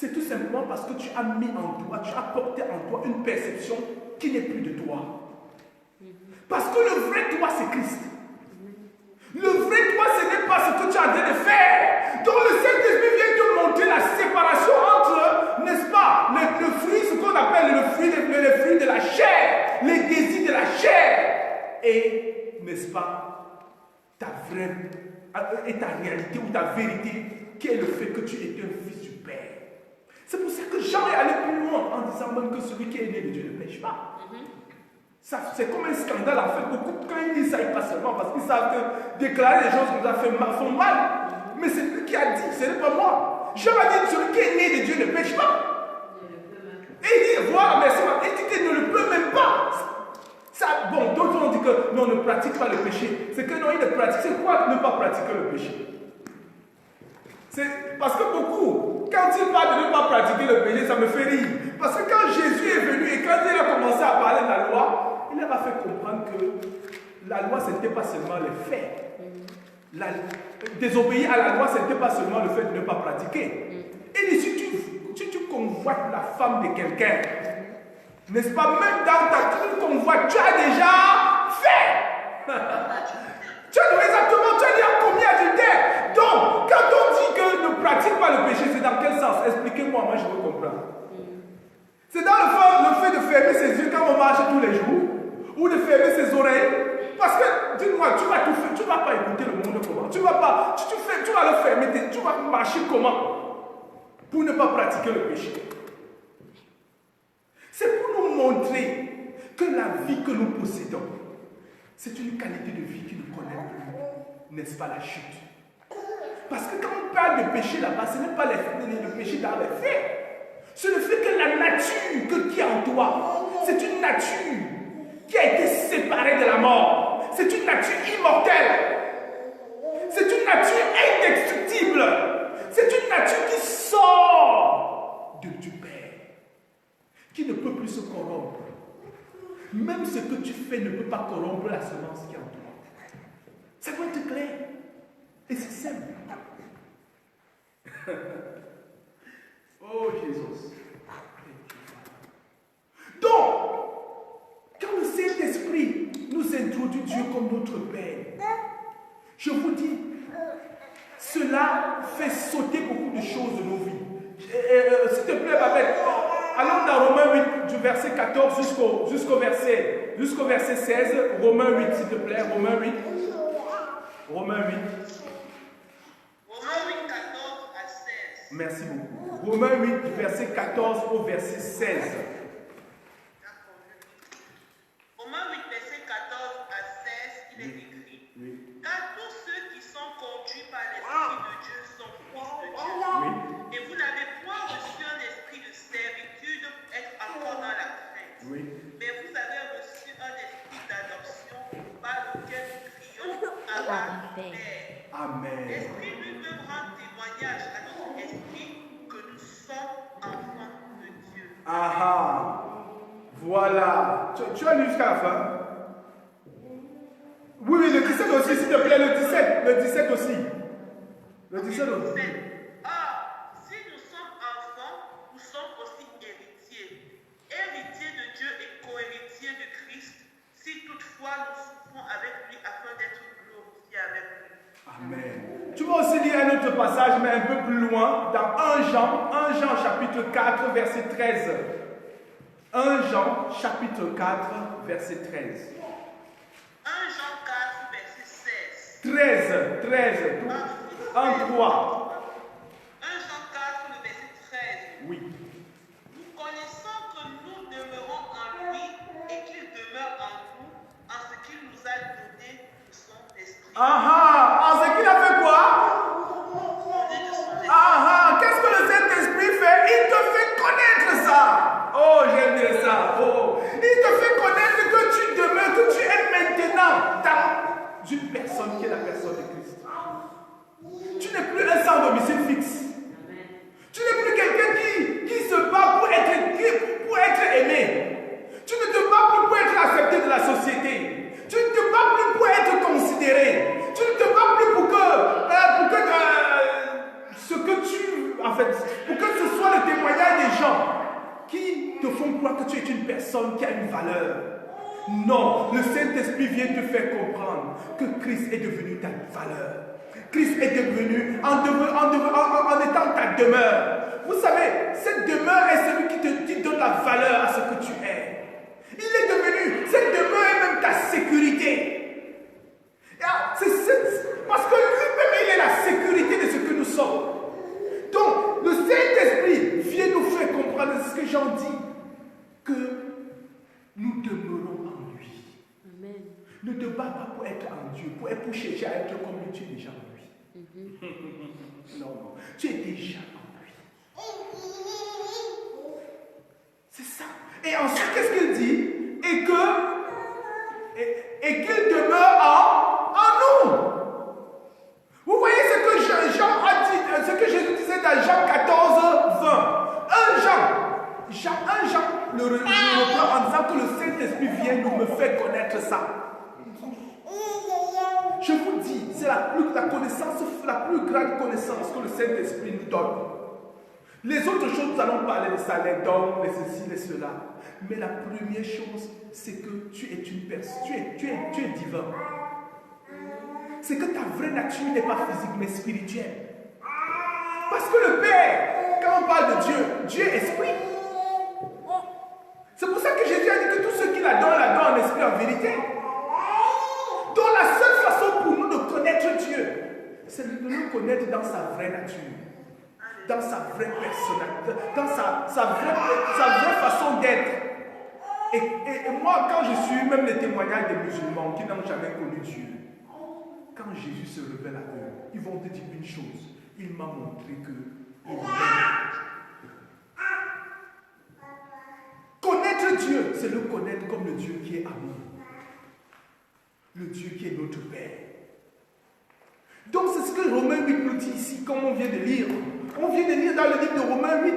c'est tout simplement parce que tu as mis en toi, tu as porté en toi une perception qui n'est plus de toi. Parce que le vrai toi, c'est Christ. Le vrai toi, ce n'est pas ce que tu es en train de faire. Donc le Saint-Esprit vient te montrer la séparation entre, n'est-ce pas, le fruit, ce qu'on appelle le fruit de la chair, les désirs de la chair, et, n'est-ce pas, ta vraie, et ta réalité ou ta vérité, qui est le fait que tu es un fils du Père. C'est pour ça que Jean est allé plus loin en disant même que celui qui est né de Dieu ne pêche pas. C'est comme un scandale en fait. Beaucoup, quand ils disent ça, ils passent seulement parce qu'ils savent que déclarer les choses comme ça font mal. Mais c'est lui qui a dit, ce n'est pas moi. Jean a dit, celui qui est né de Dieu ne pêche pas. Et il dit, voilà, merci. Il dit qu'il ne le peut même pas. Ça, bon, d'autres ont dit que non, ne pratique pas le péché. C'est que non, il ne pratique. C'est quoi ne pas pratiquer le péché? C'est parce que beaucoup, quand il parle de ne pas pratiquer le péché, ça me fait rire. Parce que quand Jésus est venu et quand il a commencé à parler de la loi, il leur a fait comprendre que la loi, ce n'était pas seulement les faits. Désobéir à la loi, ce n'était pas seulement le fait de ne pas pratiquer. Il dit, si tu convoites la femme de quelqu'un, n'est-ce pas, même dans ta convoite, tu as déjà fait. Tu as dit exactement, tu as dit à combien d'adultères. Donc, quand on dit que ne pratique pas le péché, c'est dans quel sens? Expliquez-moi, moi je veux comprendre. C'est dans le fait de fermer ses yeux quand on marche tous les jours, ou de fermer ses oreilles. Parce que, dis-moi, tu vas tout faire, tu ne vas pas écouter le monde comment? Tu vas pas, tu vas le fermer, tu vas marcher comment? Pour ne pas pratiquer le péché. C'est pour nous montrer que la vie que nous possédons, c'est une qualité de vie qui nous connaît plus, n'est-ce pas, la chute. Parce que quand on parle de péché là-bas, ce n'est pas le péché dans les faits. C'est le fait que la nature qui est en toi, c'est une nature qui a été séparée de la mort. C'est une nature immortelle. C'est une nature indestructible. C'est une nature qui sort du Père, qui ne peut plus se corrompre. Même ce que tu fais ne peut pas corrompre la semence qui est en toi. Ça doit être clair. Et c'est simple. Oh Jésus. Donc, quand le Saint-Esprit nous introduit Dieu comme notre Père, je vous dis, cela fait sauter beaucoup de choses de nos vies. S'il te plaît, Babette, allons dans Romains 8, du verset 14 jusqu'au verset 16. Romains 8, s'il te plaît. Romains 8. Romains 8. Romains 8, 14 à 16. Merci beaucoup. Romains 8, du verset 14 au verset 16. Romains 8, verset 14 à 16, il est écrit. Oui. Car tous ceux qui sont conduits par l'Esprit de Dieu sont fils de Dieu. Oui. Et vous n'avez point reçu un esprit de servitude pour être encore dans la crainte. Oui. Mais vous avez reçu un esprit d'adoption par lequel nous crions Abba, Père. Amen. L'Esprit lui-même rend témoignage à notre esprit que nous sommes enfants de Dieu. Ah, voilà. Tu as lu jusqu'à la fin? Oui, oui, le 17 aussi, s'il te plaît, le 17 aussi. Le 17 aussi. Or, si nous sommes enfants, nous sommes aussi héritiers. Héritiers de Dieu et co-héritiers de Christ, si toutefois nous souffrons avec lui afin d'être glorifiés avec lui. Amen. Tu vas aussi lire un autre passage, mais un peu plus loin, dans 1 Jean chapitre 4, verset 13. 1 Jean chapitre 4, verset 13. 1 Jean 4, verset 16. 13, 1, 3. 1 Jean 4, le verset 13. Oui. Nous connaissons que nous demeurons en lui et qu'il demeure en nous, en ce qu'il nous a donné de son esprit. En ce qu'il a fait quoi? Donné de son esprit. Qu'est-ce que le Saint-Esprit fait? Il te fait connaître ça. Oh, j'aime bien ça. Oh. Il te fait connaître que tu demeures, que tu es maintenant dans une personne qui est la personne de Christ. Tu n'es plus un sans domicile fixe. Tu n'es plus quelqu'un qui se bat pour être aimé. Tu ne te bats plus pour être accepté de la société. Tu ne te bats plus pour être considéré. Tu ne te bats plus pour que ce que tu... En fait, pour que ce soit le le témoignage des gens qui te font croire que tu es une personne qui a une valeur. Non, le Saint-Esprit vient te faire comprendre que Christ est devenu ta valeur. Christ est devenu en étant ta demeure. Vous savez, cette demeure est celui qui donne la valeur à ce que tu es. Il est devenu, cette demeure est même ta sécurité. Parce que lui-même, il est la sécurité de ce que nous sommes. Donc, le Saint-Esprit vient nous faire comprendre ce que j'en dis, que nous demeurons en lui. Amen. Ne te bats pas pour être en Dieu, pour chercher à être comme lui, tu es déjà en lui. Non, non, tu es déjà en lui. C'est ça. Et ensuite, qu'est-ce qu'il dit? Et qu'il demeure en nous. Vous voyez ce que Jean a dit, ce que Jésus disait dans Jean 14, 20. Un Jean le reprend en disant que le Saint-Esprit vient nous faire connaître ça. Je vous dis, c'est la plus grande connaissance que le Saint-Esprit nous donne. Les autres choses, nous allons parler de ça, les dons, les ceci, les cela. Mais la première chose, c'est que tu es une personne, tu es divin. C'est que ta vraie nature n'est pas physique, mais spirituelle. Parce que le Père, quand on parle de Dieu, Dieu est esprit. C'est pour ça que Jésus a dit que tous ceux qui l'adorent en esprit, en vérité. Donc la seule façon pour nous de connaître Dieu, c'est de nous connaître dans sa vraie nature, dans sa vraie personnalité, dans sa vraie façon d'être. Et moi, quand je suis même les témoignages des musulmans qui n'ont jamais connu Dieu, quand Jésus se révèle à eux, ils vont te dire une chose. Il m'a montré qu'il m'aime. Connaître Dieu, c'est le connaître comme le Dieu qui est amour. Le Dieu qui est notre Père. Donc c'est ce que Romains 8 nous dit ici, comme on vient de lire. On vient de lire dans le livre de Romains 8,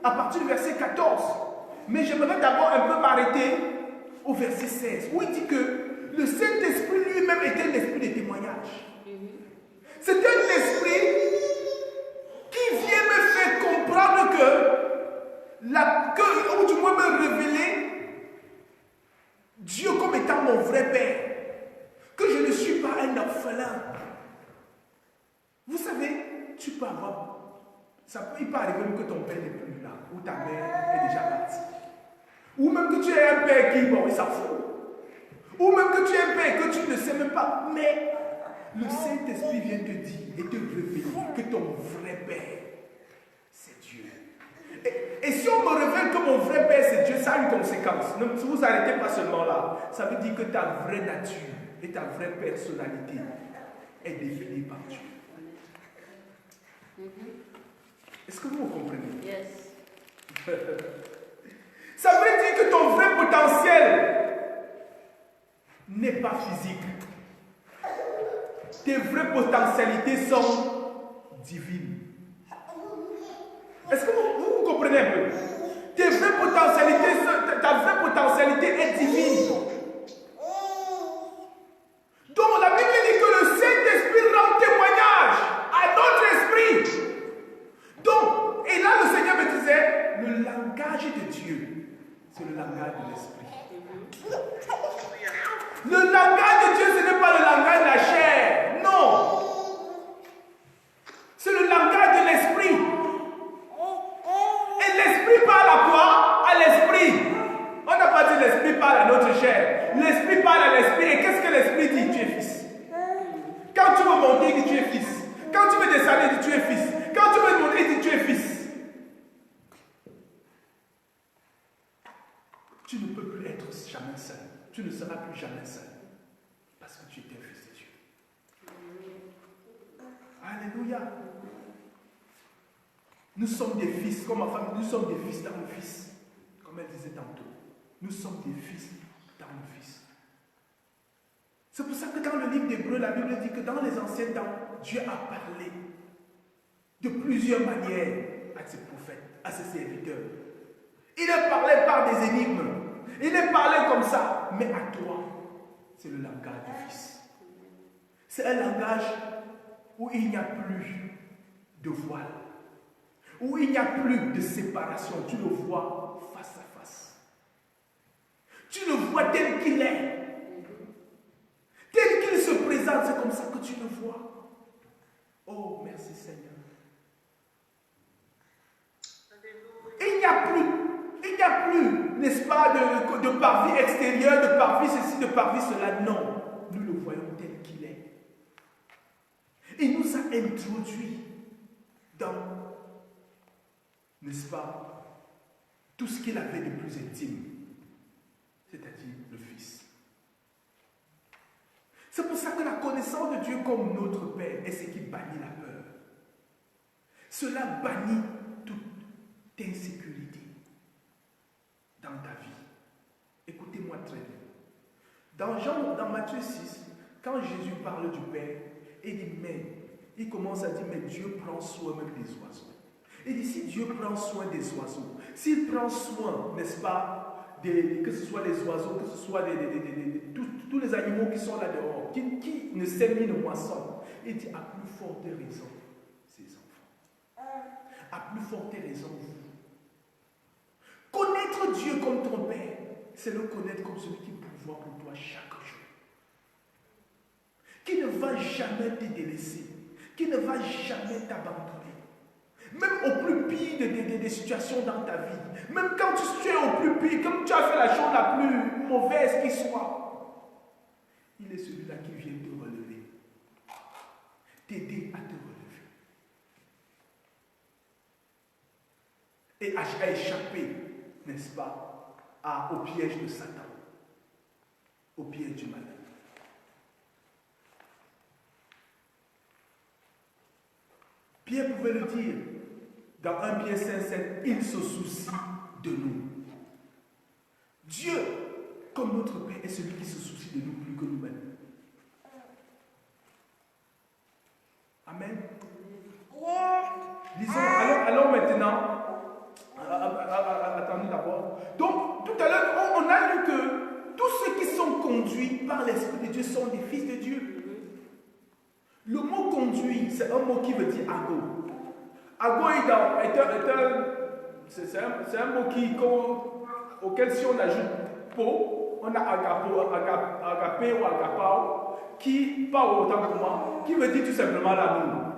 à partir du verset 14. Mais j'aimerais d'abord un peu m'arrêter au verset 16, où il dit que le Saint-Esprit lui-même était un esprit de témoignage. C'est un esprit qui vient me faire comprendre ou du moins me révéler Dieu comme étant mon vrai Père. Que je ne suis pas un orphelin. Vous savez, tu peux avoir... il peut arriver même que ton père n'est plus là, ou ta mère est déjà partie. Ou même que tu aies un père qui, bon, il s'en fout. Ou même que tu aies un père que tu ne sais même pas. Mais le Saint-Esprit vient te dire et te révéler que ton vrai Père, c'est Dieu. Et si on me révèle que mon vrai Père, c'est Dieu, ça a une conséquence. Ne vous arrêtez pas seulement là. Ça veut dire que ta vraie nature et ta vraie personnalité est définie par Dieu. Est-ce que vous me comprenez? Yes. Ça veut dire que ton vrai potentiel n'est pas physique. Tes vraies potentialités sont divines. Est-ce que vous comprenez un peu? Ta vraie potentialité est divine. Donc la Bible dit que le Saint-Esprit rend témoignage à notre esprit. Donc, et là le Seigneur me disait, le langage de Dieu, c'est le langage de l'esprit. Le langage de Dieu, ce n'est pas le langage de la chair. Non. C'est le langage de l'esprit. Et l'esprit parle à quoi? À l'esprit. On n'a pas dit l'esprit parle à notre chair. L'esprit parle à l'esprit. Et qu'est-ce que l'esprit dit? Tu es fils. Quand tu veux monter, il dit tu es fils. Quand tu veux descendre, il dit tu es fils. Quand tu veux monter, il dit tu es fils. Tu ne peux plus être jamais seul. Tu ne seras plus jamais seul. Parce que tu es un fils de Dieu. Alléluia. Nous sommes des fils, comme ma femme, nous sommes des fils dans le fils. Comme elle disait tantôt. Nous sommes des fils dans le fils. C'est pour ça que dans le livre d'Hébreux, la Bible dit que dans les anciens temps, Dieu a parlé de plusieurs manières à ses prophètes, à ses serviteurs. Il est parlé par des énigmes. Il est parlé comme ça. Mais à toi, c'est le langage du Fils. C'est un langage où il n'y a plus de voile. où il n'y a plus de séparation, tu le vois face à face. Tu le vois tel qu'il est. Tel qu'il se présente, c'est comme ça que tu le vois. Oh, merci Seigneur. Et il n'y a plus, n'est-ce pas, de parvis extérieur, de parvis ceci, de parvis cela. Non, nous le voyons tel qu'il est. Il nous a introduit dans, n'est-ce pas, tout ce qu'il avait de plus intime, c'est-à-dire le Fils. C'est pour ça que la connaissance de Dieu comme notre Père est ce qui bannit la peur. Cela bannit toute insécurité dans ta vie. Écoutez-moi très bien. Dans Matthieu 6, quand Jésus parle du Père, il commence à dire, mais Dieu prend soin même des oiseaux. Il dit, si Dieu prend soin des oiseaux, s'il prend soin, n'est-ce pas, que ce soit les oiseaux, que ce soit tous les animaux qui sont là dehors, qui ne sèment ni ne moissonnent, il dit, à plus forte raison, ces enfants. À plus forte raison, vous. Connaître Dieu comme ton Père, c'est le connaître comme celui qui pourvoit pour toi chaque jour. Qui ne va jamais te délaisser, qui ne va jamais t'abandonner. Même au plus pire des situations dans ta vie, même quand tu es au plus pire, comme tu as fait la chose la plus mauvaise qui soit, il est celui-là qui vient te relever, t'aider à te relever et à échapper, n'est-ce pas, au piège de Satan, au piège du malin. Pierre pouvait le dire dans 1 Pierre 5,7, il se soucie de nous. Dieu, comme notre Père, est celui qui se soucie de nous plus que nous-mêmes. Amen. Lisons, allons maintenant. Attendez d'abord. Donc, tout à l'heure, on a lu que tous ceux qui sont conduits par l'Esprit de Dieu sont des fils de Dieu. Le mot conduit, c'est un mot qui veut dire ago. Ago c'est un mot auquel si on ajoute po, on a agapé ou agapao, qui, pas autant pour moi, qui veut dire tout simplement l'amour.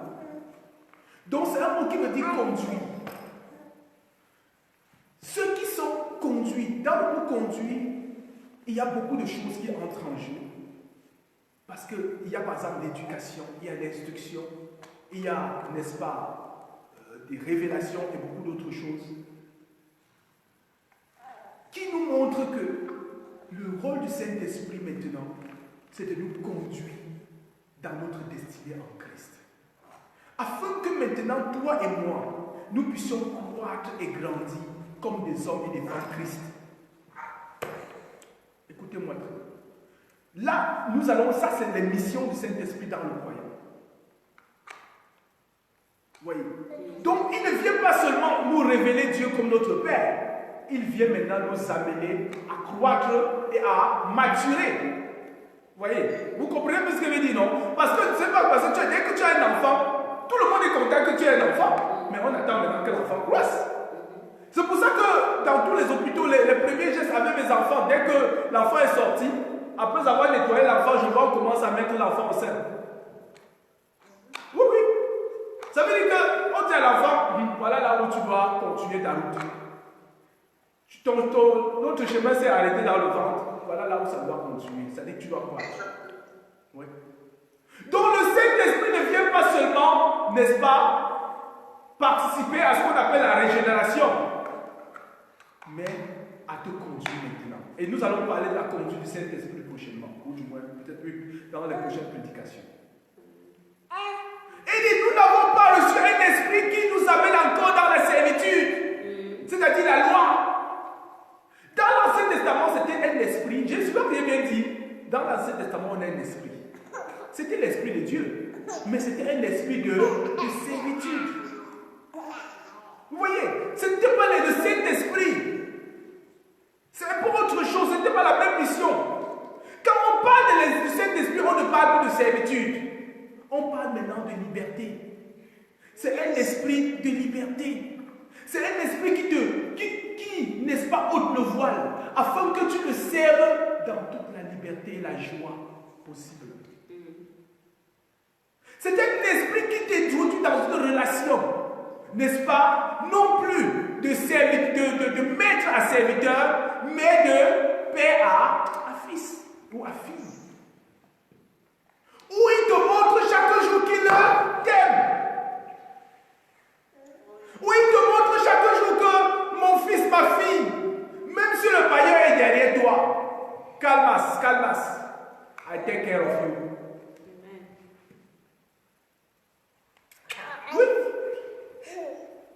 Donc c'est un mot qui veut dire conduit. Ceux qui sont conduits, dans le mot conduit, il y a beaucoup de choses qui entrent en jeu. Parce qu'il y a par exemple l'éducation, il y a l'instruction, il y a, n'est-ce pas, des révélations et beaucoup d'autres choses qui nous montrent que le rôle du Saint-Esprit maintenant, c'est de nous conduire dans notre destinée en Christ. Afin que maintenant, toi et moi, nous puissions croître et grandir comme des hommes et des femmes Christ. Écoutez-moi très bien. Là, nous allons, ça c'est les missions du Saint-Esprit dans le royaume. Voyez. Donc, il ne vient pas seulement nous révéler Dieu comme notre Père. Il vient maintenant nous amener à croître et à maturer. Voyez. Vous comprenez un peu ce que je veux dire, non? Parce que c'est pas parce que dès que tu as un enfant, tout le monde est content que tu aies un enfant. Mais on attend maintenant que l'enfant croisse. C'est pour ça que dans tous les hôpitaux, les premiers gestes avec mes enfants, dès que l'enfant est sorti, après avoir nettoyé l'enfant, je vois qu'on commence à mettre l'enfant au sein. Oui, oui. Ça veut dire qu'on dit à l'enfant, voilà là où tu dois continuer ta route. Notre chemin s'est arrêté dans le ventre. Voilà là où ça doit continuer. Ça veut dire que tu dois croire. Oui. Donc le Saint-Esprit ne vient pas seulement, n'est-ce pas, participer à ce qu'on appelle la régénération, mais à te conduire maintenant. Et nous allons parler de la conduite du Saint-Esprit prochainement, ou du moins peut-être dans les prochaines prédications. Et nous n'avons pas reçu un esprit qui nous amène encore dans la servitude, c'est-à-dire la loi. Dans l'Ancien Testament, c'était un esprit, j'espère que j'ai bien dit, dans l'Ancien Testament, on a un esprit. C'était l'esprit de Dieu, mais c'était un esprit de servitude. Vous voyez, ce n'était pas le Saint-Esprit. C'est pour autre chose, ce n'était pas la même mission. Quand on parle du Saint-Esprit, on ne parle plus de servitude. On parle maintenant de liberté. C'est un esprit de liberté. C'est un esprit qui, n'est-ce pas, ôte le voile, afin que tu le serves dans toute la liberté et la joie possible. C'est un esprit qui t'introduit dans une relation, n'est-ce pas, non plus de maître à serviteur, mais de père à fils ou à fille. Où il te montre chaque jour qu'il t'aime. Où il te montre chaque jour que mon fils, ma fille, même si le païen est derrière toi, calmas, I take care of you. Oui.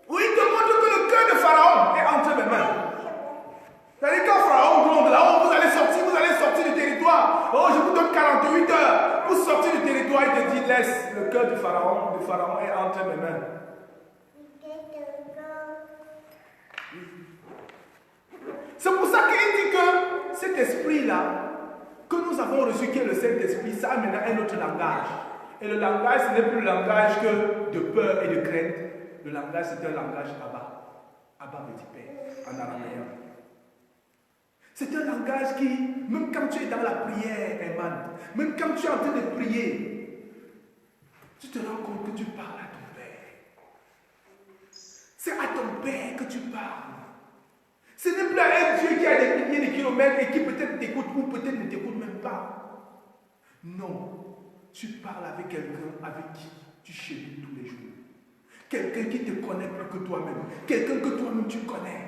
Où il te montre que le cœur de Pharaon est entre mes mains. C'est-à-dire quand Pharaon gronde, là, vous allez sortir du territoire. Oh, je vous donne 48 heures pour sortir du territoire. Il te dit, laisse, le cœur du Pharaon est entre mes mains. C'est pour ça qu'il dit que cet esprit-là, que nous avons reçu, qui est le Saint-Esprit, ça a maintenant un autre langage. Et le langage, ce n'est plus le langage que de peur et de crainte. Le langage, c'est un langage Abba. Abba veut dire Père, en araméen. C'est un langage qui, même quand tu es dans la prière, Eman, même quand tu es en train de prier, tu te rends compte que tu parles à ton Père. C'est à ton Père que tu parles. Ce n'est plus un Dieu qui a des milliers de kilomètres et qui peut-être t'écoute ou peut-être ne t'écoute même pas. Non, tu parles avec quelqu'un avec qui tu chéris tous les jours. Quelqu'un qui te connaît plus que toi-même. Quelqu'un que toi-même tu connais.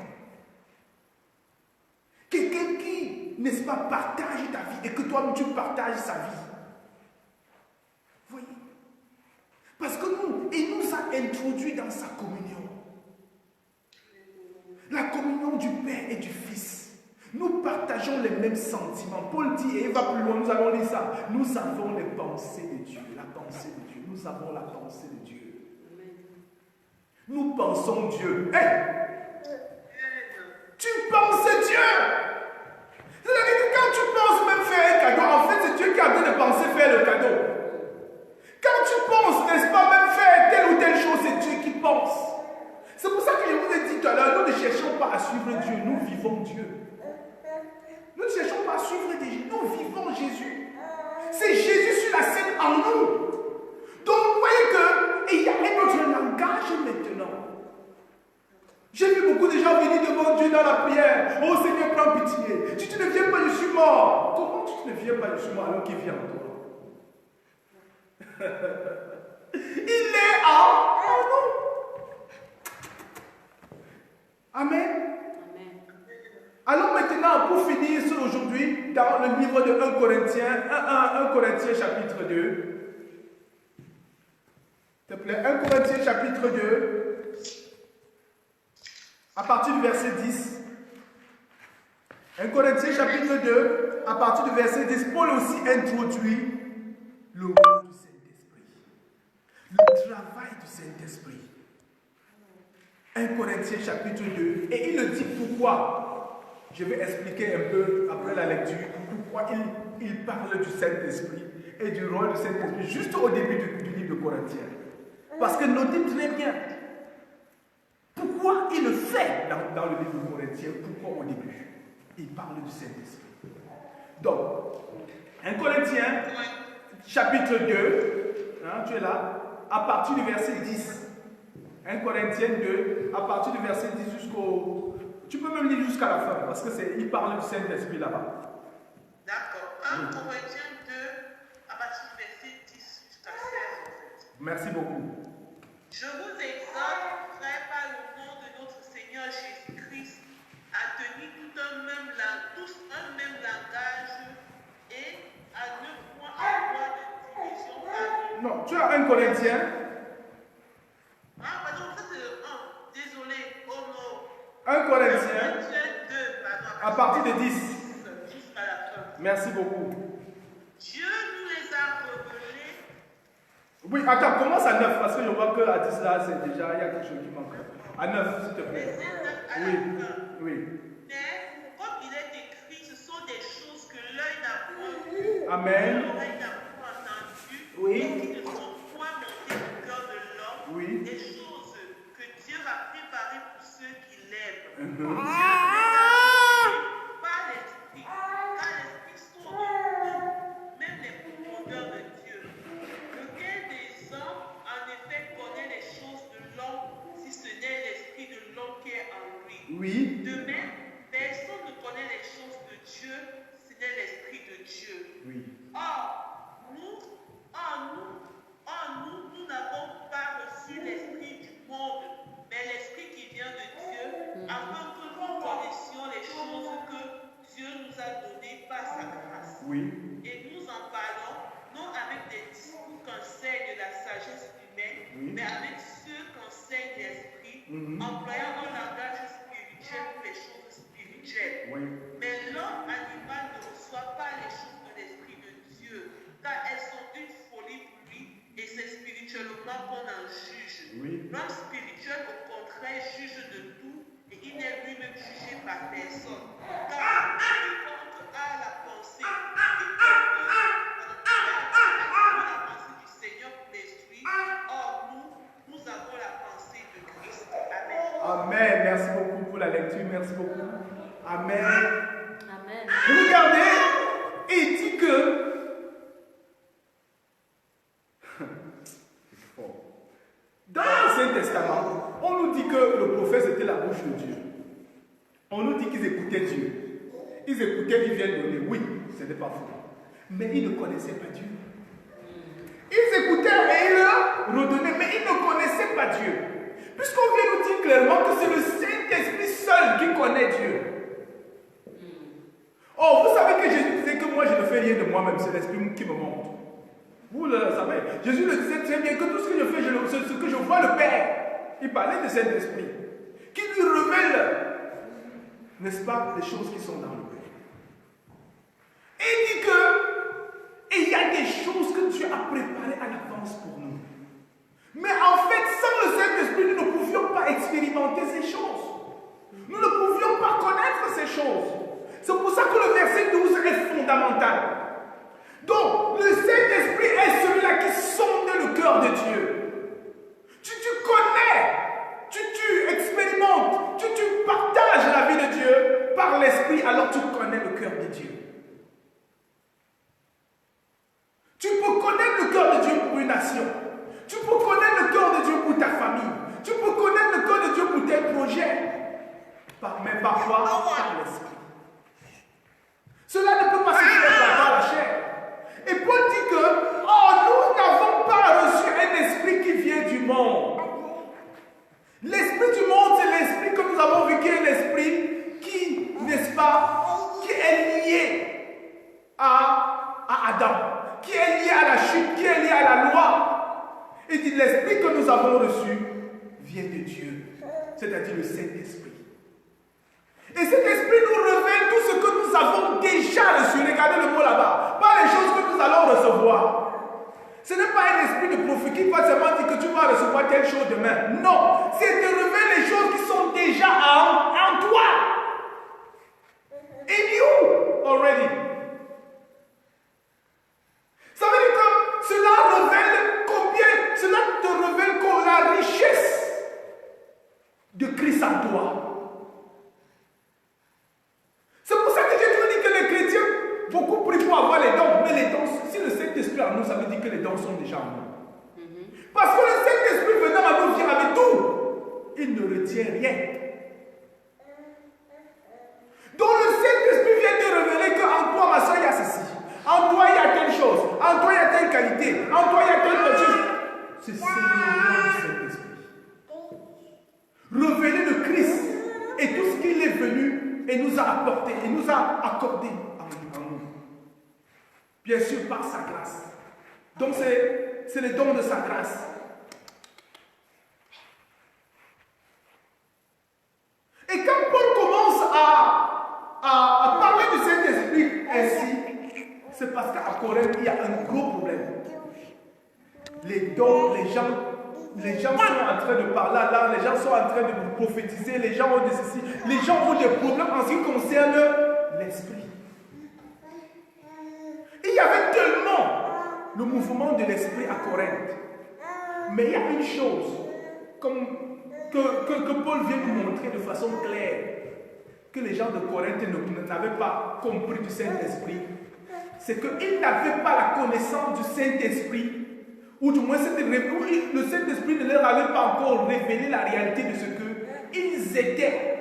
Quelqu'un qui, n'est-ce pas, partage ta vie et que toi-même tu partages sa vie. Voyez? Parce que il nous a introduits dans sa communion. La communion du Père et du Fils. Nous partageons les mêmes sentiments. Paul dit, et il va plus loin, nous allons lire ça. Nous avons les pensées de Dieu, la pensée de Dieu. Nous avons la pensée de Dieu. Nous pensons Dieu. Hey! Tu penses Dieu! C'est-à-dire que quand tu penses même faire un cadeau, en fait c'est Dieu qui a besoin de penser faire le cadeau. Quand tu penses, n'est-ce pas, même faire telle ou telle chose, c'est Dieu qui pense. C'est pour ça que je vous ai dit tout à l'heure, nous ne cherchons pas à suivre Dieu, nous vivons Dieu. Nous ne cherchons pas à suivre Dieu, nous vivons Jésus. C'est Jésus sur la scène en nous. Donc vous voyez qu'il y a un autre langage maintenant. J'ai vu beaucoup de gens venir devant Dieu dans la prière. Oh Seigneur, prends pitié. Si tu ne viens pas, je suis mort. Comment tu ne viens pas, je suis mort alors qu'il vient en toi? Il est en nous. Amen. Allons maintenant, pour finir sur aujourd'hui, dans le livre de 1 Corinthiens chapitre 2. S'il te plaît, 1 Corinthiens chapitre 2, à partir du verset 10. 1 Corinthiens chapitre 2, à partir du verset 10, Paul aussi introduit le rôle du Saint-Esprit, le travail du Saint-Esprit. 1 Corinthiens chapitre 2, et il le dit pourquoi. Je vais expliquer un peu après la lecture pourquoi il parle du Saint-Esprit et du rôle du Saint-Esprit juste au début du livre de Corinthiens. Parce que notez très bien pourquoi il le fait dans le livre de Corinthiens, pourquoi au début il parle du Saint-Esprit. Donc, 1 Corinthiens chapitre 2, tu es là, à partir du verset 10. 1 Corinthiens 2, à partir du verset 10 jusqu'au... Tu peux même lire jusqu'à la fin, parce qu'il parle du Saint-Esprit là-bas. D'accord. 1 Corinthiens 2, à partir du verset 10 jusqu'à 16, en fait. Merci beaucoup. Je vous exhorte, frères, par le nom de notre Seigneur Jésus-Christ, à tenir tous un même langage et à ne point avoir de division parmi nous. Non, tu as 1 Corinthiens. Ah, pardon, ça c'est le 1. Désolé, oh non. 1 Corinthiens, 2, pardon. à partir de 10. Jusqu'à la fin. Merci beaucoup. Dieu nous les a révélés. Oui, attends, commence à 9, parce que je vois qu'à 10 là, c'est déjà, il y a quelque chose qui manque. À 9, s'il te plaît. Oui, oui. Mais, comme il est écrit, ce sont des choses que l'œil n'a point vues, Amen. l'oreille n'a point entendues, Oui. et qui ne sont point montées au cœur de l'homme, Oui. des choses que Dieu a préparées pour ceux ténèbres. Par l'esprit, car l'esprit sont de tout, même les profondeurs de Dieu. Lequel des hommes, en effet, connaît les choses de l'homme, si ce n'est l'esprit de l'homme qui est en lui? Oui. De même, personne ne connaît les choses de Dieu, ce n'est l'esprit de Dieu. Oui. Or, nous n'avons pas reçu l'esprit du monde, mais l'esprit qui vient de Dieu, afin que nous connaissions les choses que Dieu nous a données par sa grâce. Oui. Et nous en parlons, non avec des discours qu'enseigne la sagesse humaine, mais avec ceux qu'enseigne l'esprit, employant un langage spirituel pour les choses spirituelles. Oui. Mais l'homme animal ne reçoit pas les choses de l'esprit de Dieu, car elles sont d'une folie pour lui, et c'est spirituellement qu'on en juge. Oui. L'homme spirituel, au contraire, juge de tout, et il n'est lui-même jugé par personne. Car quiconque a la pensée, la pensée du Seigneur pour l'instruire, or nous avons la pensée de Christ. Amen. Amen. Merci beaucoup pour la lecture. Merci beaucoup. Amen. Amen. Regardez, il dit que dans l'Ancien Testament, on nous dit que le prophète c'était la bouche de Dieu. On nous dit qu'ils écoutaient Dieu. Ils écoutaient, ils viennent donner. Oui, ce n'est pas faux. Mais ils ne connaissaient pas Dieu. Ils écoutaient et ils leur redonnaient, mais ils ne connaissaient pas Dieu. Puisqu'on vient nous dire clairement que c'est le Saint-Esprit seul qui connaît Dieu. Oh, vous savez que Jésus disait que moi je ne fais rien de moi-même, c'est l'Esprit qui me montre. Vous le savez, Jésus le disait très bien que tout ce que je fais, c'est ce que je vois le Père. Il parlait de Saint-Esprit, qui lui révèle, n'est-ce pas, les choses qui sont dans le Père. Et il dit que il y a des choses que Dieu a préparées à l'avance pour nous. Mais en fait, sans le Saint-Esprit, nous ne pouvions pas expérimenter ces choses. Nous ne pouvions pas connaître ces choses. C'est pour ça que le verset 12 est fondamental. Donc, le Saint-Esprit est celui-là qui sonde le cœur de Dieu. Tu connais, tu expérimentes, tu partages la vie de Dieu par l'Esprit, alors tu connais le cœur de Dieu. Tu peux connaître le cœur de Dieu pour une nation. Tu peux connaître le cœur de Dieu pour ta famille. Tu peux connaître le cœur de Dieu pour tes projets. Mais parfois, par l'Esprit. Cela ne peut pas se faire par la chair. Et Paul dit que, nous n'avons pas reçu un esprit qui vient du monde. L'esprit du monde, c'est l'esprit que nous avons vu qui est l'esprit qui, n'est-ce pas, qui est lié à Adam, qui est lié à la chute, qui est lié à la loi. Il dit l'esprit que nous avons reçu vient de Dieu, c'est-à-dire le Saint-Esprit. Et cet esprit nous révèle tout ce que nous avons déjà reçu. Regardez le mot là-bas. Pas les choses que nous allons recevoir. Ce n'est pas un esprit de prophétie qui va seulement dire que tu vas recevoir telle chose demain. Non. C'est de révéler les choses qui sont déjà en toi. In you already. Ça veut dire que cela révèle combien, cela te révèle la richesse de Christ en toi. C'est pour ça que j'ai toujours dit que les chrétiens, beaucoup prient pour avoir les dons. Mais les dons, si le Saint-Esprit en nous, ça veut dire que les dons sont déjà en nous. Parce que le Saint-Esprit venant à nous vient avec tout. Il ne retient rien. Donc le Saint-Esprit vient te révéler qu'en toi, ma soeur, il y a ceci. En toi, il y a telle chose. En toi, il y a telle qualité. En toi, il y a telle chose. C'est le Saint-Esprit. Révéler le Christ et tout ce qu'il est venu et nous a apporté, et nous a accordé en nous. Bien sûr, par sa grâce. Donc, c'est le don de sa grâce. Et quand Paul commence à parler du Saint-Esprit ainsi, c'est parce qu'à Corinthe, il y a un gros problème. Les dons, les gens sont en train de parler là, les gens sont en train de prophétiser, les gens ont des ceci, les gens ont des problèmes en ce qui concerne l'esprit. Il y avait tellement le mouvement de l'esprit à Corinthe. Mais il y a une chose, comme que Paul vient nous montrer de façon claire que les gens de Corinthe n'avaient pas compris du Saint-Esprit, c'est qu'ils n'avaient pas la connaissance du Saint-Esprit, ou du moins le Saint-Esprit ne leur avait pas encore révélé la réalité de ce qu'ils étaient,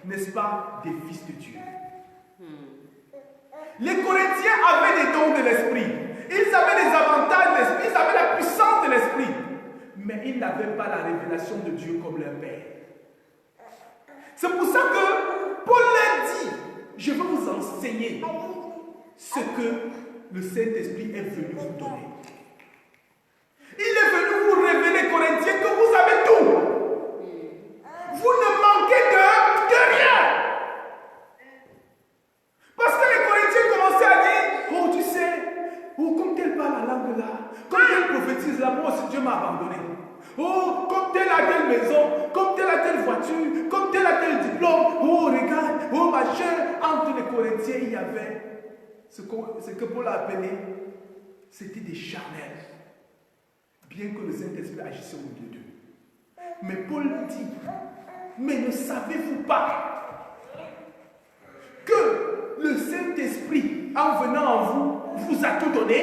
n'est-ce pas, des fils de Dieu. Les Corinthiens avaient des dons de l'Esprit, ils avaient des avantages de l'Esprit, ils avaient la puissance de l'Esprit, mais ils n'avaient pas la révélation de Dieu comme leur Père. C'est pour ça que Paul leur dit, je vais vous enseigner ce que le Saint-Esprit est venu vous donner. Il est venu vous révéler, Corinthiens, que vous avez tout. Vous ne manquez de rien. Parce que les Corinthiens commençaient à dire, oh tu sais, oh comme tel parle la langue là, comme tel prophétise là, moi aussi Dieu m'a abandonné. Oh, comme telle a telle maison, comme telle a telle voiture, comme tel a tel diplôme, oh regarde, oh machin. Entre les Corinthiens, il y avait ce que Paul a appelé, c'était des charnels. Bien que le Saint-Esprit agissait au milieu d'eux. Mais Paul dit, mais ne savez-vous pas que le Saint-Esprit, en venant en vous, vous a tout donné?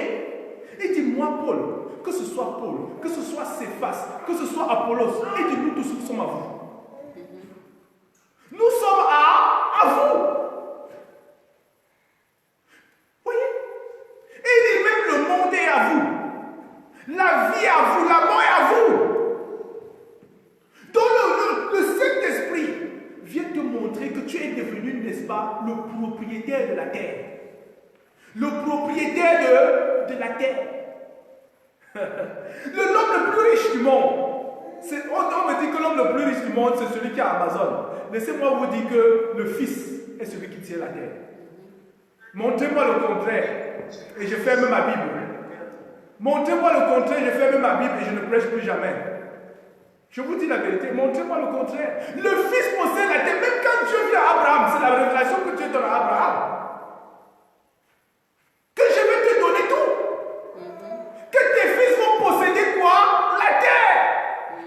Il dit, moi Paul, que ce soit Paul, que ce soit Céphas, que ce soit Apollos, il dit, nous tous nous sommes à vous. Nous sommes à vous. Voyez? Il dit, même le monde est à vous. La vie à vous, la mort est à vous. Donc le Saint-Esprit vient te montrer que tu es devenu, n'est-ce pas, le propriétaire de la terre. Le propriétaire de la terre. L'homme le plus riche du monde. On me dit que l'homme le plus riche du monde, c'est celui qui a Amazon. Laissez-moi vous dire que le Fils est celui qui tient la terre. Montrez-moi le contraire et je ferme ma Bible. Montrez-moi le contraire, je ferme ma Bible et je ne prêche plus jamais. Je vous dis la vérité, montrez-moi le contraire. Le Fils possède la terre, même quand Dieu vient à Abraham, c'est la révélation que Dieu donne à Abraham. Que je vais te donner tout. Que tes fils vont posséder quoi? La terre.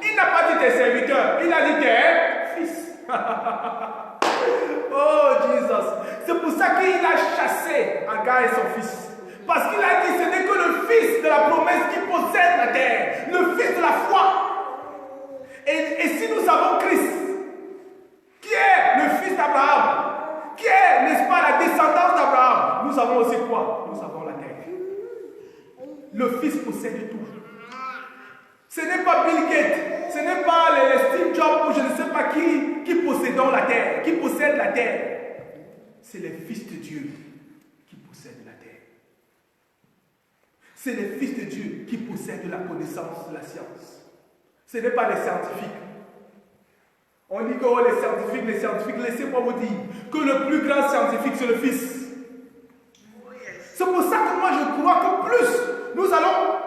Il n'a pas dit tes serviteurs, il a dit tes fils. Oh Jesus. C'est pour ça qu'il a chassé Agar et son fils. Parce qu'il a dit, ce n'est que le fils de la promesse qui possède la terre. Le fils de la foi. Et si nous avons Christ, qui est le fils d'Abraham, qui est, n'est-ce pas, la descendance d'Abraham, nous avons aussi quoi? Nous avons la terre. Le fils possède tout. Ce n'est pas Bill Gates, ce n'est pas les Steve Jobs ou je ne sais pas qui possèdent la terre, qui possèdent la terre. C'est les fils de Dieu qui possèdent la terre. C'est les fils de Dieu qui possèdent la connaissance de la science. Ce n'est pas les scientifiques. On dit que oh, les scientifiques, laissez-moi vous dire que le plus grand scientifique, c'est le Fils. C'est pour ça que moi je crois que plus nous allons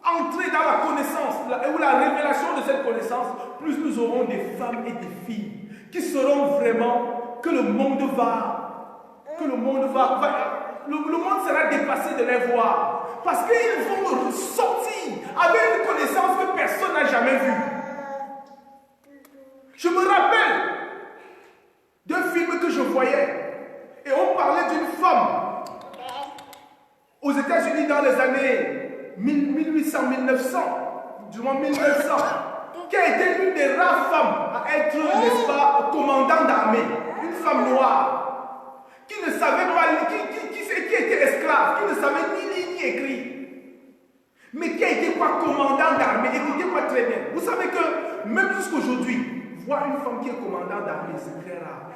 entrer dans la connaissance, ou la révélation de cette connaissance, plus nous aurons des femmes et des filles qui seront vraiment, que le monde sera dépassé de les voir. Parce qu'ils vont sortir avec une connaissance que personne n'a jamais vue. Je me rappelle d'un film que je voyais et on parlait d'une femme aux États-Unis dans les années 1800-1900, du moins 1900, qui a été l'une des rares femmes à être, n'est-ce pas, commandant d'armée, une femme noire, qui ne savait pas, qui était esclave, qui ne savait ni lire ni écrire, mais qui a été quoi, commandant d'armée. Écoutez-moi très bien. Vous savez que même jusqu'aujourd'hui, voir une femme qui est commandant d'armée, c'est très rare.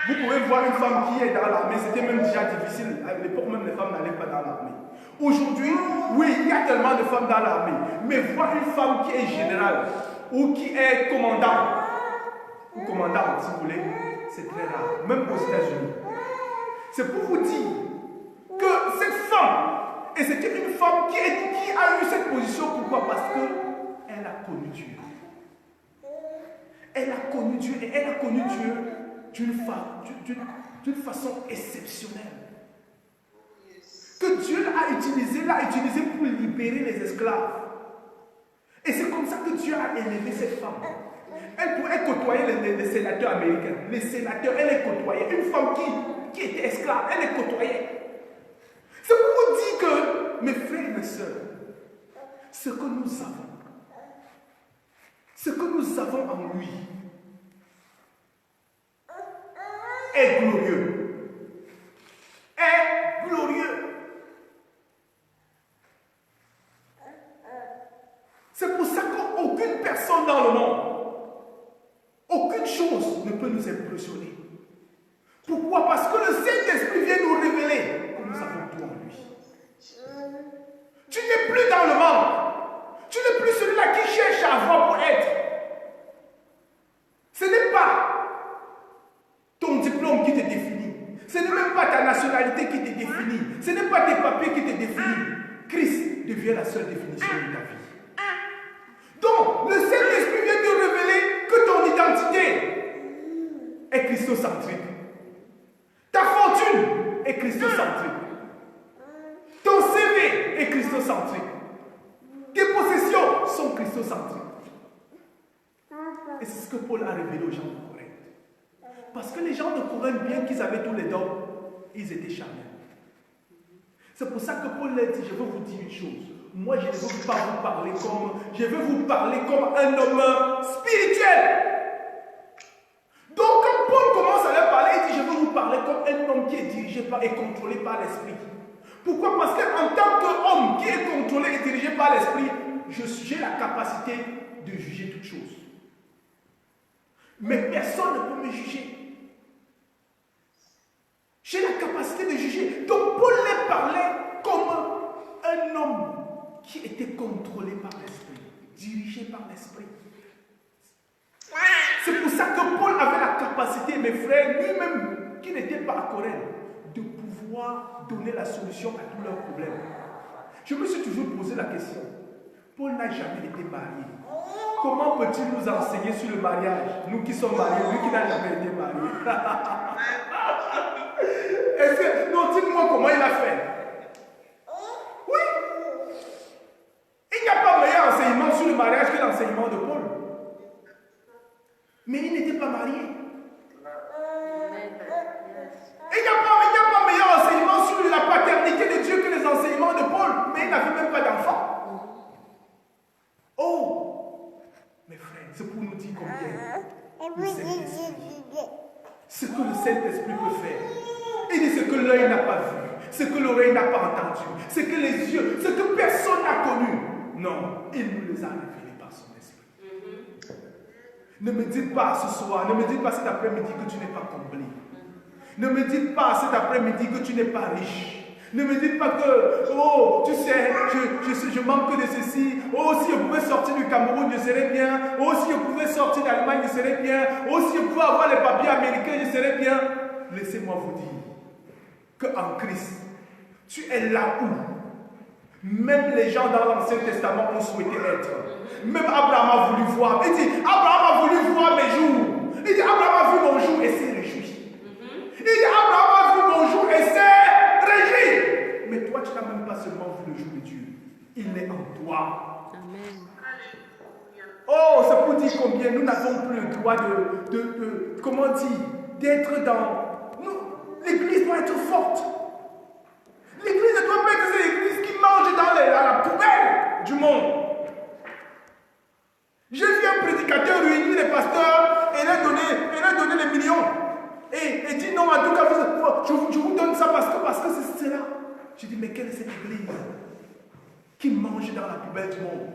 Vous pouvez voir une femme qui est dans l'armée, c'était même déjà difficile. À l'époque, même les femmes n'allaient pas dans l'armée. Aujourd'hui, oui, il y a tellement de femmes dans l'armée, mais voir une femme qui est générale ou qui est commandant, ou commandante, si vous voulez, c'est très rare, même aux États-Unis. C'est pour vous dire que cette femme, et c'était une femme qui a eu cette position, pourquoi? Parce qu'elle a connu Dieu. Elle a connu Dieu et elle a connu Dieu d'une façon exceptionnelle. Que Dieu l'a utilisé pour libérer les esclaves. Et c'est comme ça que Dieu a élevé cette femme. Elle côtoyait les sénateurs américains. Les sénateurs, elle les côtoyait. Une femme qui était esclave, elle les côtoyait. C'est pour vous dire que, mes frères et mes sœurs, ce que nous avons en lui est glorieux. Est glorieux. C'est pour ça qu'aucune personne dans le monde, aucune chose ne peut nous impressionner. Pourquoi? Parce que le Saint-Esprit vient nous révéler que nous avons tout en lui. Tu n'es plus dans le monde. Tu n'es plus celui-là qui cherche à avoir pour être. Ce n'est pas ton diplôme qui te définit. Ce n'est même pas ta nationalité qui te définit. Ce n'est pas tes papiers qui te définissent. Christ devient la seule définition de ta vie. Donc, le Saint-Esprit vient te révéler que ton identité est christocentrique. Ta fortune est christocentrique. Ton CV est christocentrique. Tes possessions sont christocentriques. Et c'est ce que Paul a révélé aux gens de Corinthe. Parce que les gens de Corinthe, bien qu'ils avaient tous les dons, ils étaient charnels. C'est pour ça que Paul a dit, je veux vous dire une chose. Moi, je ne veux pas vous parler comme... Je veux vous parler comme un homme spirituel. Donc, quand Paul commence à leur parler, il dit, je veux vous parler comme un homme qui est dirigé par et contrôlé par l'esprit. Pourquoi? Parce qu'en tant qu'homme qui est contrôlé et dirigé par l'esprit, j'ai la capacité de juger toutes choses. Mais personne ne peut me juger. J'ai la capacité de juger. Donc Paul les parlait comme un homme qui était contrôlé par l'esprit, dirigé par l'esprit. C'est pour ça que Paul avait la capacité, mes frères, lui-même, qui n'était pas à Corinthe, de pouvoir donner la solution à tous leurs problèmes. Je me suis toujours posé la question. Paul n'a jamais été marié. Comment peut-il nous enseigner sur le mariage? Nous qui sommes mariés, lui qui n'a jamais été marié. Non, dites-moi comment il a fait. Oui. Il n'y a pas meilleur enseignement sur le mariage que l'enseignement de Paul. Mais il n'était pas marié. Il n'y a pas meilleur enseignement sur la paternité de Dieu que les enseignements de Paul. Mais il n'avait même pas d'enfant. Oh, mes frères, c'est pour nous dire combien le Saint-Esprit, ce que le Saint-Esprit peut faire. Il dit ce que l'œil n'a pas vu, ce que l'oreille n'a pas entendu, ce que les yeux, ce que personne n'a connu. Non, il nous les a révélés par son esprit. Ne me dites pas ce soir, ne me dites pas cet après-midi que tu n'es pas comblé. Ne me dites pas cet après-midi que tu n'es pas riche. Ne me dites pas que, oh, tu sais, je manque de ceci. Oh, si je pouvais sortir du Cameroun, je serais bien. Oh, si je pouvais sortir d'Allemagne, je serais bien. Oh, si je pouvais avoir les papiers américains, je serais bien. Laissez-moi vous dire qu'en Christ, tu es là où même les gens dans l'Ancien Testament ont souhaité être. Même Abraham a voulu voir. Il dit, Abraham a voulu voir mes jours. Il dit, Abraham a vu mon jour et s'est réjoui. Il dit, Abraham a vu mon jour et s'est réjoui. Mais toi, tu n'as même pas seulement vu le jour de Dieu. Il est en toi. Amen. Oh, c'est pour dire combien nous n'avons plus le droit comment dire, d'être dans... L'église doit être forte. L'église ne doit pas être l'église qui mange dans la poubelle du monde. J'ai vu un prédicateur réunir les pasteurs et leur donner les millions. Et dit non, en tout cas, je vous donne ça parce que c'est cela. Je dis, mais quelle est cette église qui mange dans la poubelle du monde,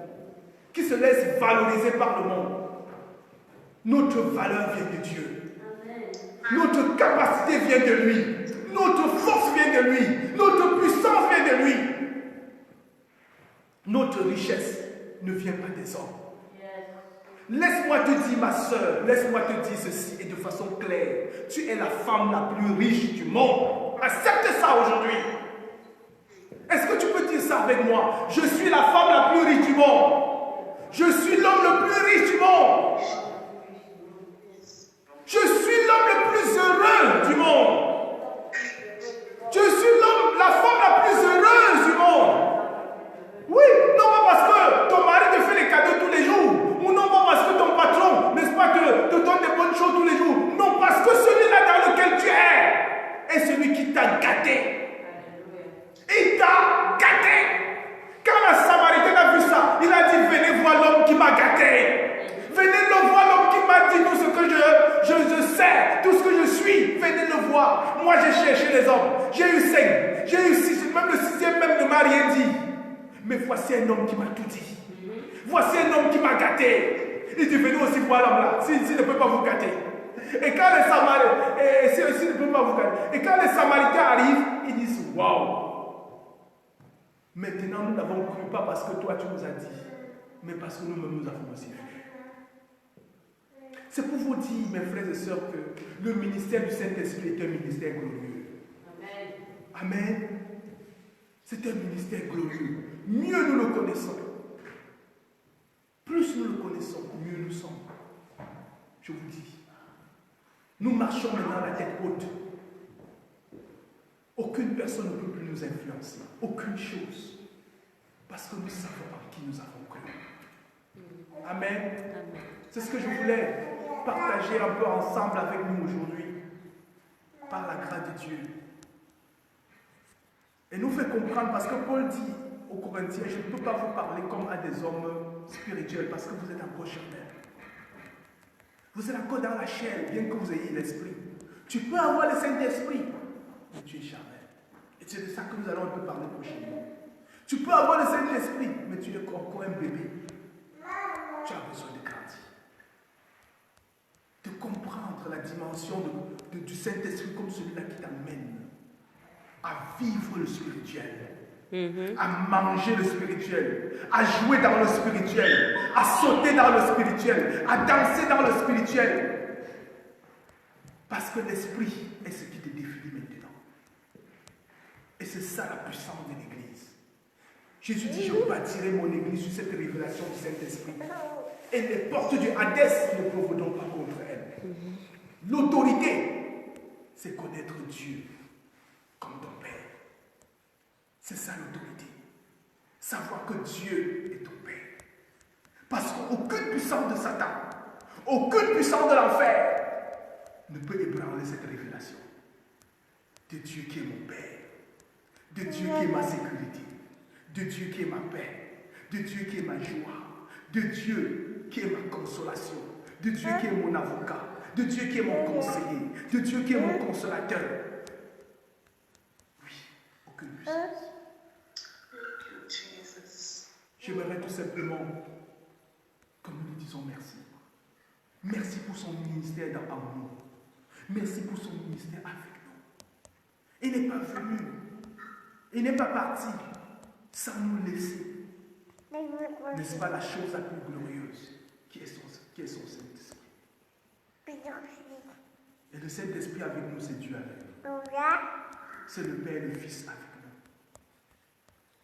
qui se laisse valoriser par le monde? Notre valeur vient de Dieu. Notre capacité vient de lui. Notre force vient de lui. Notre puissance vient de lui. Notre richesse ne vient pas des hommes. Laisse-moi te dire, ma soeur, laisse-moi te dire ceci et de façon claire. Tu es la femme la plus riche du monde. Accepte ça aujourd'hui. Est-ce que tu peux dire ça avec moi? Je suis la femme la plus riche du monde. Je suis l'homme le plus riche du monde. Je suis l'homme le plus heureux du monde. Je suis la femme la plus heureuse du monde. Oui, non pas parce que ton mari te fait les cadeaux tous les jours. Ou non pas parce que ton patron, n'est-ce pas, sais, tout ce que je suis, venez le voir. Moi, j'ai cherché les hommes. J'ai eu 5, j'ai eu 6, même le 6e même ne m'a rien dit. Mais voici un homme qui m'a tout dit. Voici un homme qui m'a gâté. Il dit, venez aussi voir l'homme là, s'il ne peut pas vous gâter. Et quand les Samaritains, s'il ne peut pas vous gâter. Et quand les Samaritains arrivent, ils disent, waouh. Maintenant, nous n'avons cru pas parce que toi tu nous as dit, mais parce que nous-mêmes nous avons aussi vu. C'est pour vous dire, mes frères et sœurs, que le ministère du Saint-Esprit est un ministère glorieux. Amen. Amen. C'est un ministère glorieux. Mieux nous le connaissons. Plus nous le connaissons, mieux nous sommes. Je vous dis. Nous marchons maintenant la tête haute. Aucune personne ne peut plus nous influencer. Aucune chose. Parce que nous savons en qui nous avons cru. Amen. C'est ce que je voulais partager un peu ensemble avec nous aujourd'hui. Par la grâce de Dieu. Et nous fait comprendre, parce que Paul dit aux Corinthiens, je ne peux pas vous parler comme à des hommes spirituels, parce que vous êtes encore charnels. Vous êtes encore dans la chair, bien que vous ayez l'esprit. Tu peux avoir le Saint-Esprit, mais tu es charnel. Et c'est de ça que nous allons un peu parler prochainement. Tu peux avoir le Saint-Esprit, mais tu es encore un bébé. Tu as besoin de grandir. De comprendre la dimension du Saint-Esprit comme celui-là qui t'amène à vivre le spirituel, à manger le spirituel, à jouer dans le spirituel, à sauter dans le spirituel, à danser dans le spirituel. Parce que l'esprit est ce qui te définit maintenant. Et c'est ça la puissance de l'Église. Jésus dit, je bâtirai mon Église sur cette révélation du Saint-Esprit. Et les portes du Hadès ne pourront pas contre elle. L'autorité, c'est connaître Dieu comme ton Père. C'est ça l'autorité. Savoir que Dieu est ton Père. Parce qu'aucune puissance de Satan, aucune puissance de l'enfer ne peut ébranler cette révélation de Dieu qui est mon Père, de Dieu qui est ma sécurité, de Dieu qui est ma paix, de Dieu qui est ma joie, de Dieu qui est ma consolation, de Dieu qui est mon avocat, de Dieu qui est mon conseiller, de Dieu qui est mon consolateur. Oui, aucune puissance. J'aimerais tout simplement que nous lui disons merci. Merci pour son ministère en nous. Merci pour son ministère avec nous. Il n'est pas venu, il n'est pas parti sans nous laisser. N'est-ce pas la chose la plus glorieuse qui est son Saint-Esprit? Et le Saint-Esprit avec nous, c'est Dieu avec nous. C'est le Père et le Fils avec nous.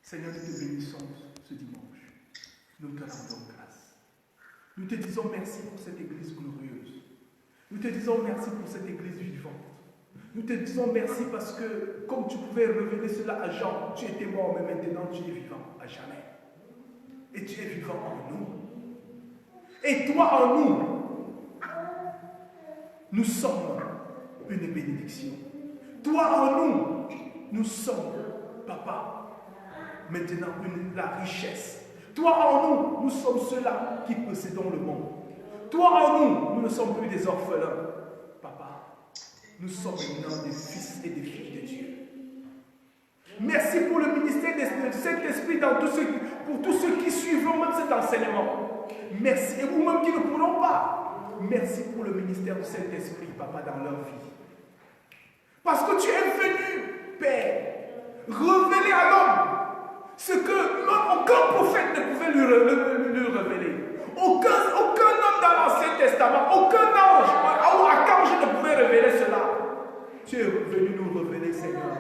Seigneur, nous te bénissons ce dimanche. Nous te rendons grâce. Nous te disons merci pour cette église glorieuse. Nous te disons merci pour cette église vivante. Nous te disons merci parce que, comme tu pouvais révéler cela à Jean, tu étais mort, mais maintenant tu es vivant à jamais. Et tu es vivant en nous. Et toi en nous, nous sommes une bénédiction. Toi en nous, nous sommes, Papa, maintenant la richesse. Toi en nous, nous sommes ceux-là qui possédons le monde. Toi en nous, nous ne sommes plus des orphelins. Papa, nous sommes maintenant des fils et des filles de Dieu. Merci pour le ministère de Saint-Esprit pour tous ceux qui suivent même cet enseignement. Merci. Et vous-même qui ne pourront pas. Merci pour le ministère du Saint-Esprit, Papa, dans leur vie. Parce que tu es venu, Père, révéler à l'homme ce que même aucun prophète ne pouvait lui révéler. Aucun homme dans l'Ancien Testament, aucun ange ou archange ne pouvait révéler cela. Tu es venu nous révéler, Seigneur.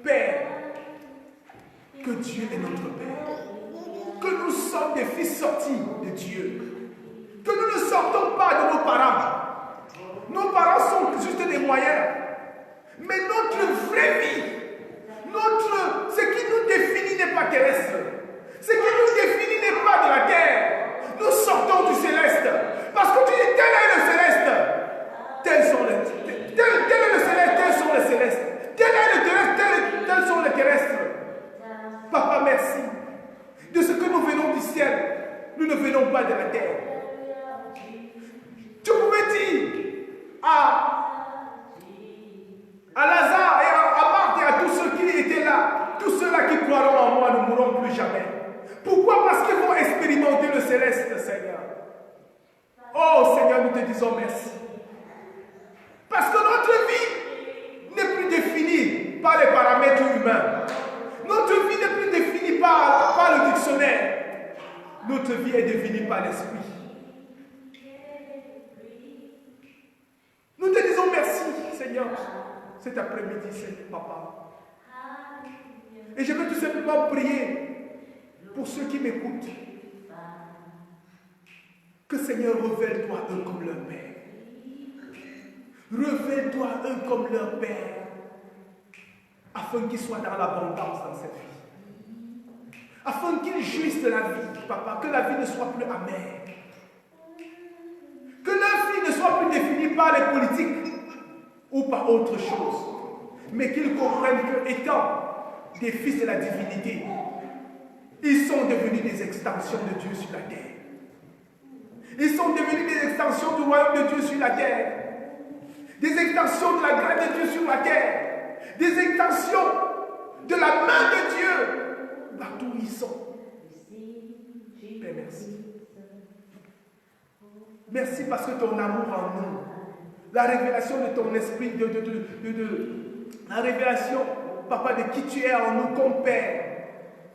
Père, que Dieu est notre Père. Que nous sommes des fils sortis de Dieu. Que nous ne sortons pas de nos parents. Nos parents sont juste des moyens. Mais notre vraie vie, ce qui nous définit n'est pas terrestre. Ce qui nous définit n'est pas de la terre. Nous sortons du céleste. Parce que tu dis, tel est le céleste. Tel est le céleste, tels sont les célestes. Tel est le terrestre, tels sont les terrestres. Papa, merci. De ce que nous venons du ciel, nous ne venons pas de la terre. Tu pouvais dire, par l'Esprit. Nous te disons merci, Seigneur, cet après-midi, Seigneur, Papa. Et je veux tout simplement prier pour ceux qui m'écoutent. Que Seigneur, révèle-toi eux comme leur Père. Révèle-toi eux comme leur Père. Afin qu'ils soient dans l'abondance dans cette vie. Afin qu'ils jouissent de la vie, Papa. Que la vie ne soit plus amère. Que leur vie ne soit plus définie par les politiques ou par autre chose. Mais qu'ils comprennent qu'étant des fils de la divinité, ils sont devenus des extensions de Dieu sur la terre. Ils sont devenus des extensions du royaume de Dieu sur la terre. Des extensions de la grâce de Dieu sur la terre. Des extensions de la main de Dieu partout où ils sont. Père, merci. Merci parce que ton amour en nous, la révélation de ton esprit, la révélation, Papa, de qui tu es en nous comme Père,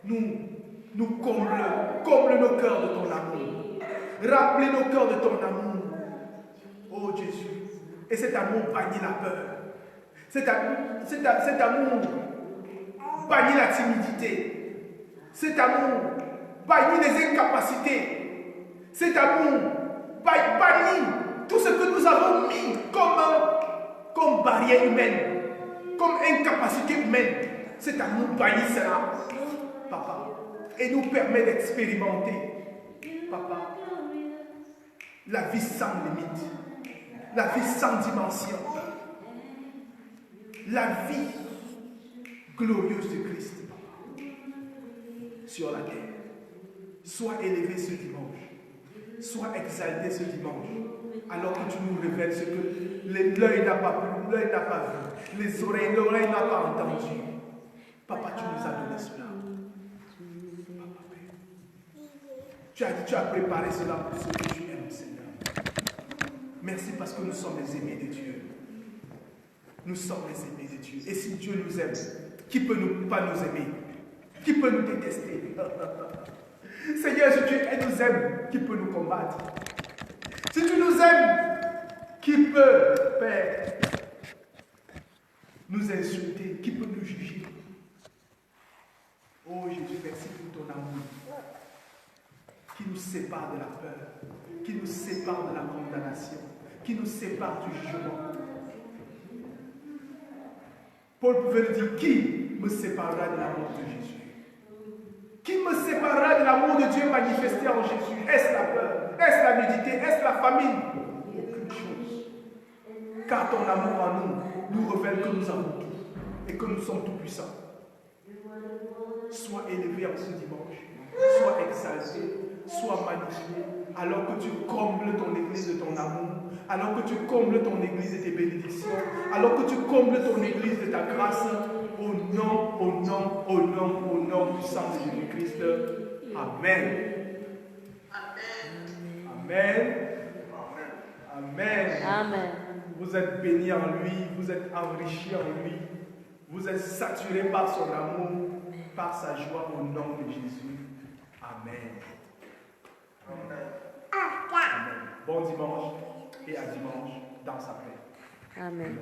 nous comble nos cœurs de ton amour. Remplis nos cœurs de ton amour. Oh Jésus. Et cet amour bannit la peur. Cet amour bannit la timidité. Cet amour bannit les incapacités. Cet amour bannit tout ce que nous avons mis comme barrière humaine, comme incapacité humaine. Cet amour bannit cela, Papa, et nous permet d'expérimenter, Papa, la vie sans limite, la vie sans dimension, la vie glorieuse de Christ, Papa, sur la terre. Sois élevé ce dimanche, sois exalté ce dimanche, alors que tu nous révèles ce que l'œil n'a pas vu, l'oreille n'a pas entendu. Papa, tu nous as donné cela. Tu as dit, tu as préparé cela pour ceux que tu aimes, Seigneur. Merci parce que nous sommes les aimés de Dieu. Nous sommes les aimés de Dieu. Et si Dieu nous aime, qui peut pas nous aimer? Qui peut nous détester? Seigneur, si tu nous aimes, qui peut nous combattre? Si tu nous aimes, qui peut, Père, nous insulter? Qui peut nous juger? Oh Jésus, merci pour ton amour qui nous sépare de la peur, qui nous sépare de la condamnation, qui nous sépare du jugement. Paul pouvait dire, qui me séparera de l'amour de Jésus? Qui me séparera de l'amour de Dieu manifesté en Jésus? Est-ce la peur? Est-ce la nudité? Est-ce la famine? Aucune chose. Car ton amour en nous révèle que nous avons tout et que nous sommes tout puissants. Sois élevé en ce dimanche, sois exalté, sois magnifié, alors que tu combles ton église de ton amour, alors que tu combles ton église de tes bénédictions, alors que tu combles ton église de ta grâce, au nom puissant de Jésus-Christ. Amen. Amen. Amen. Amen. Vous êtes bénis en lui, vous êtes enrichis en lui, vous êtes saturés par son amour, par sa joie au nom de Jésus. Amen. Amen. Bon dimanche et à dimanche dans sa paix. Amen.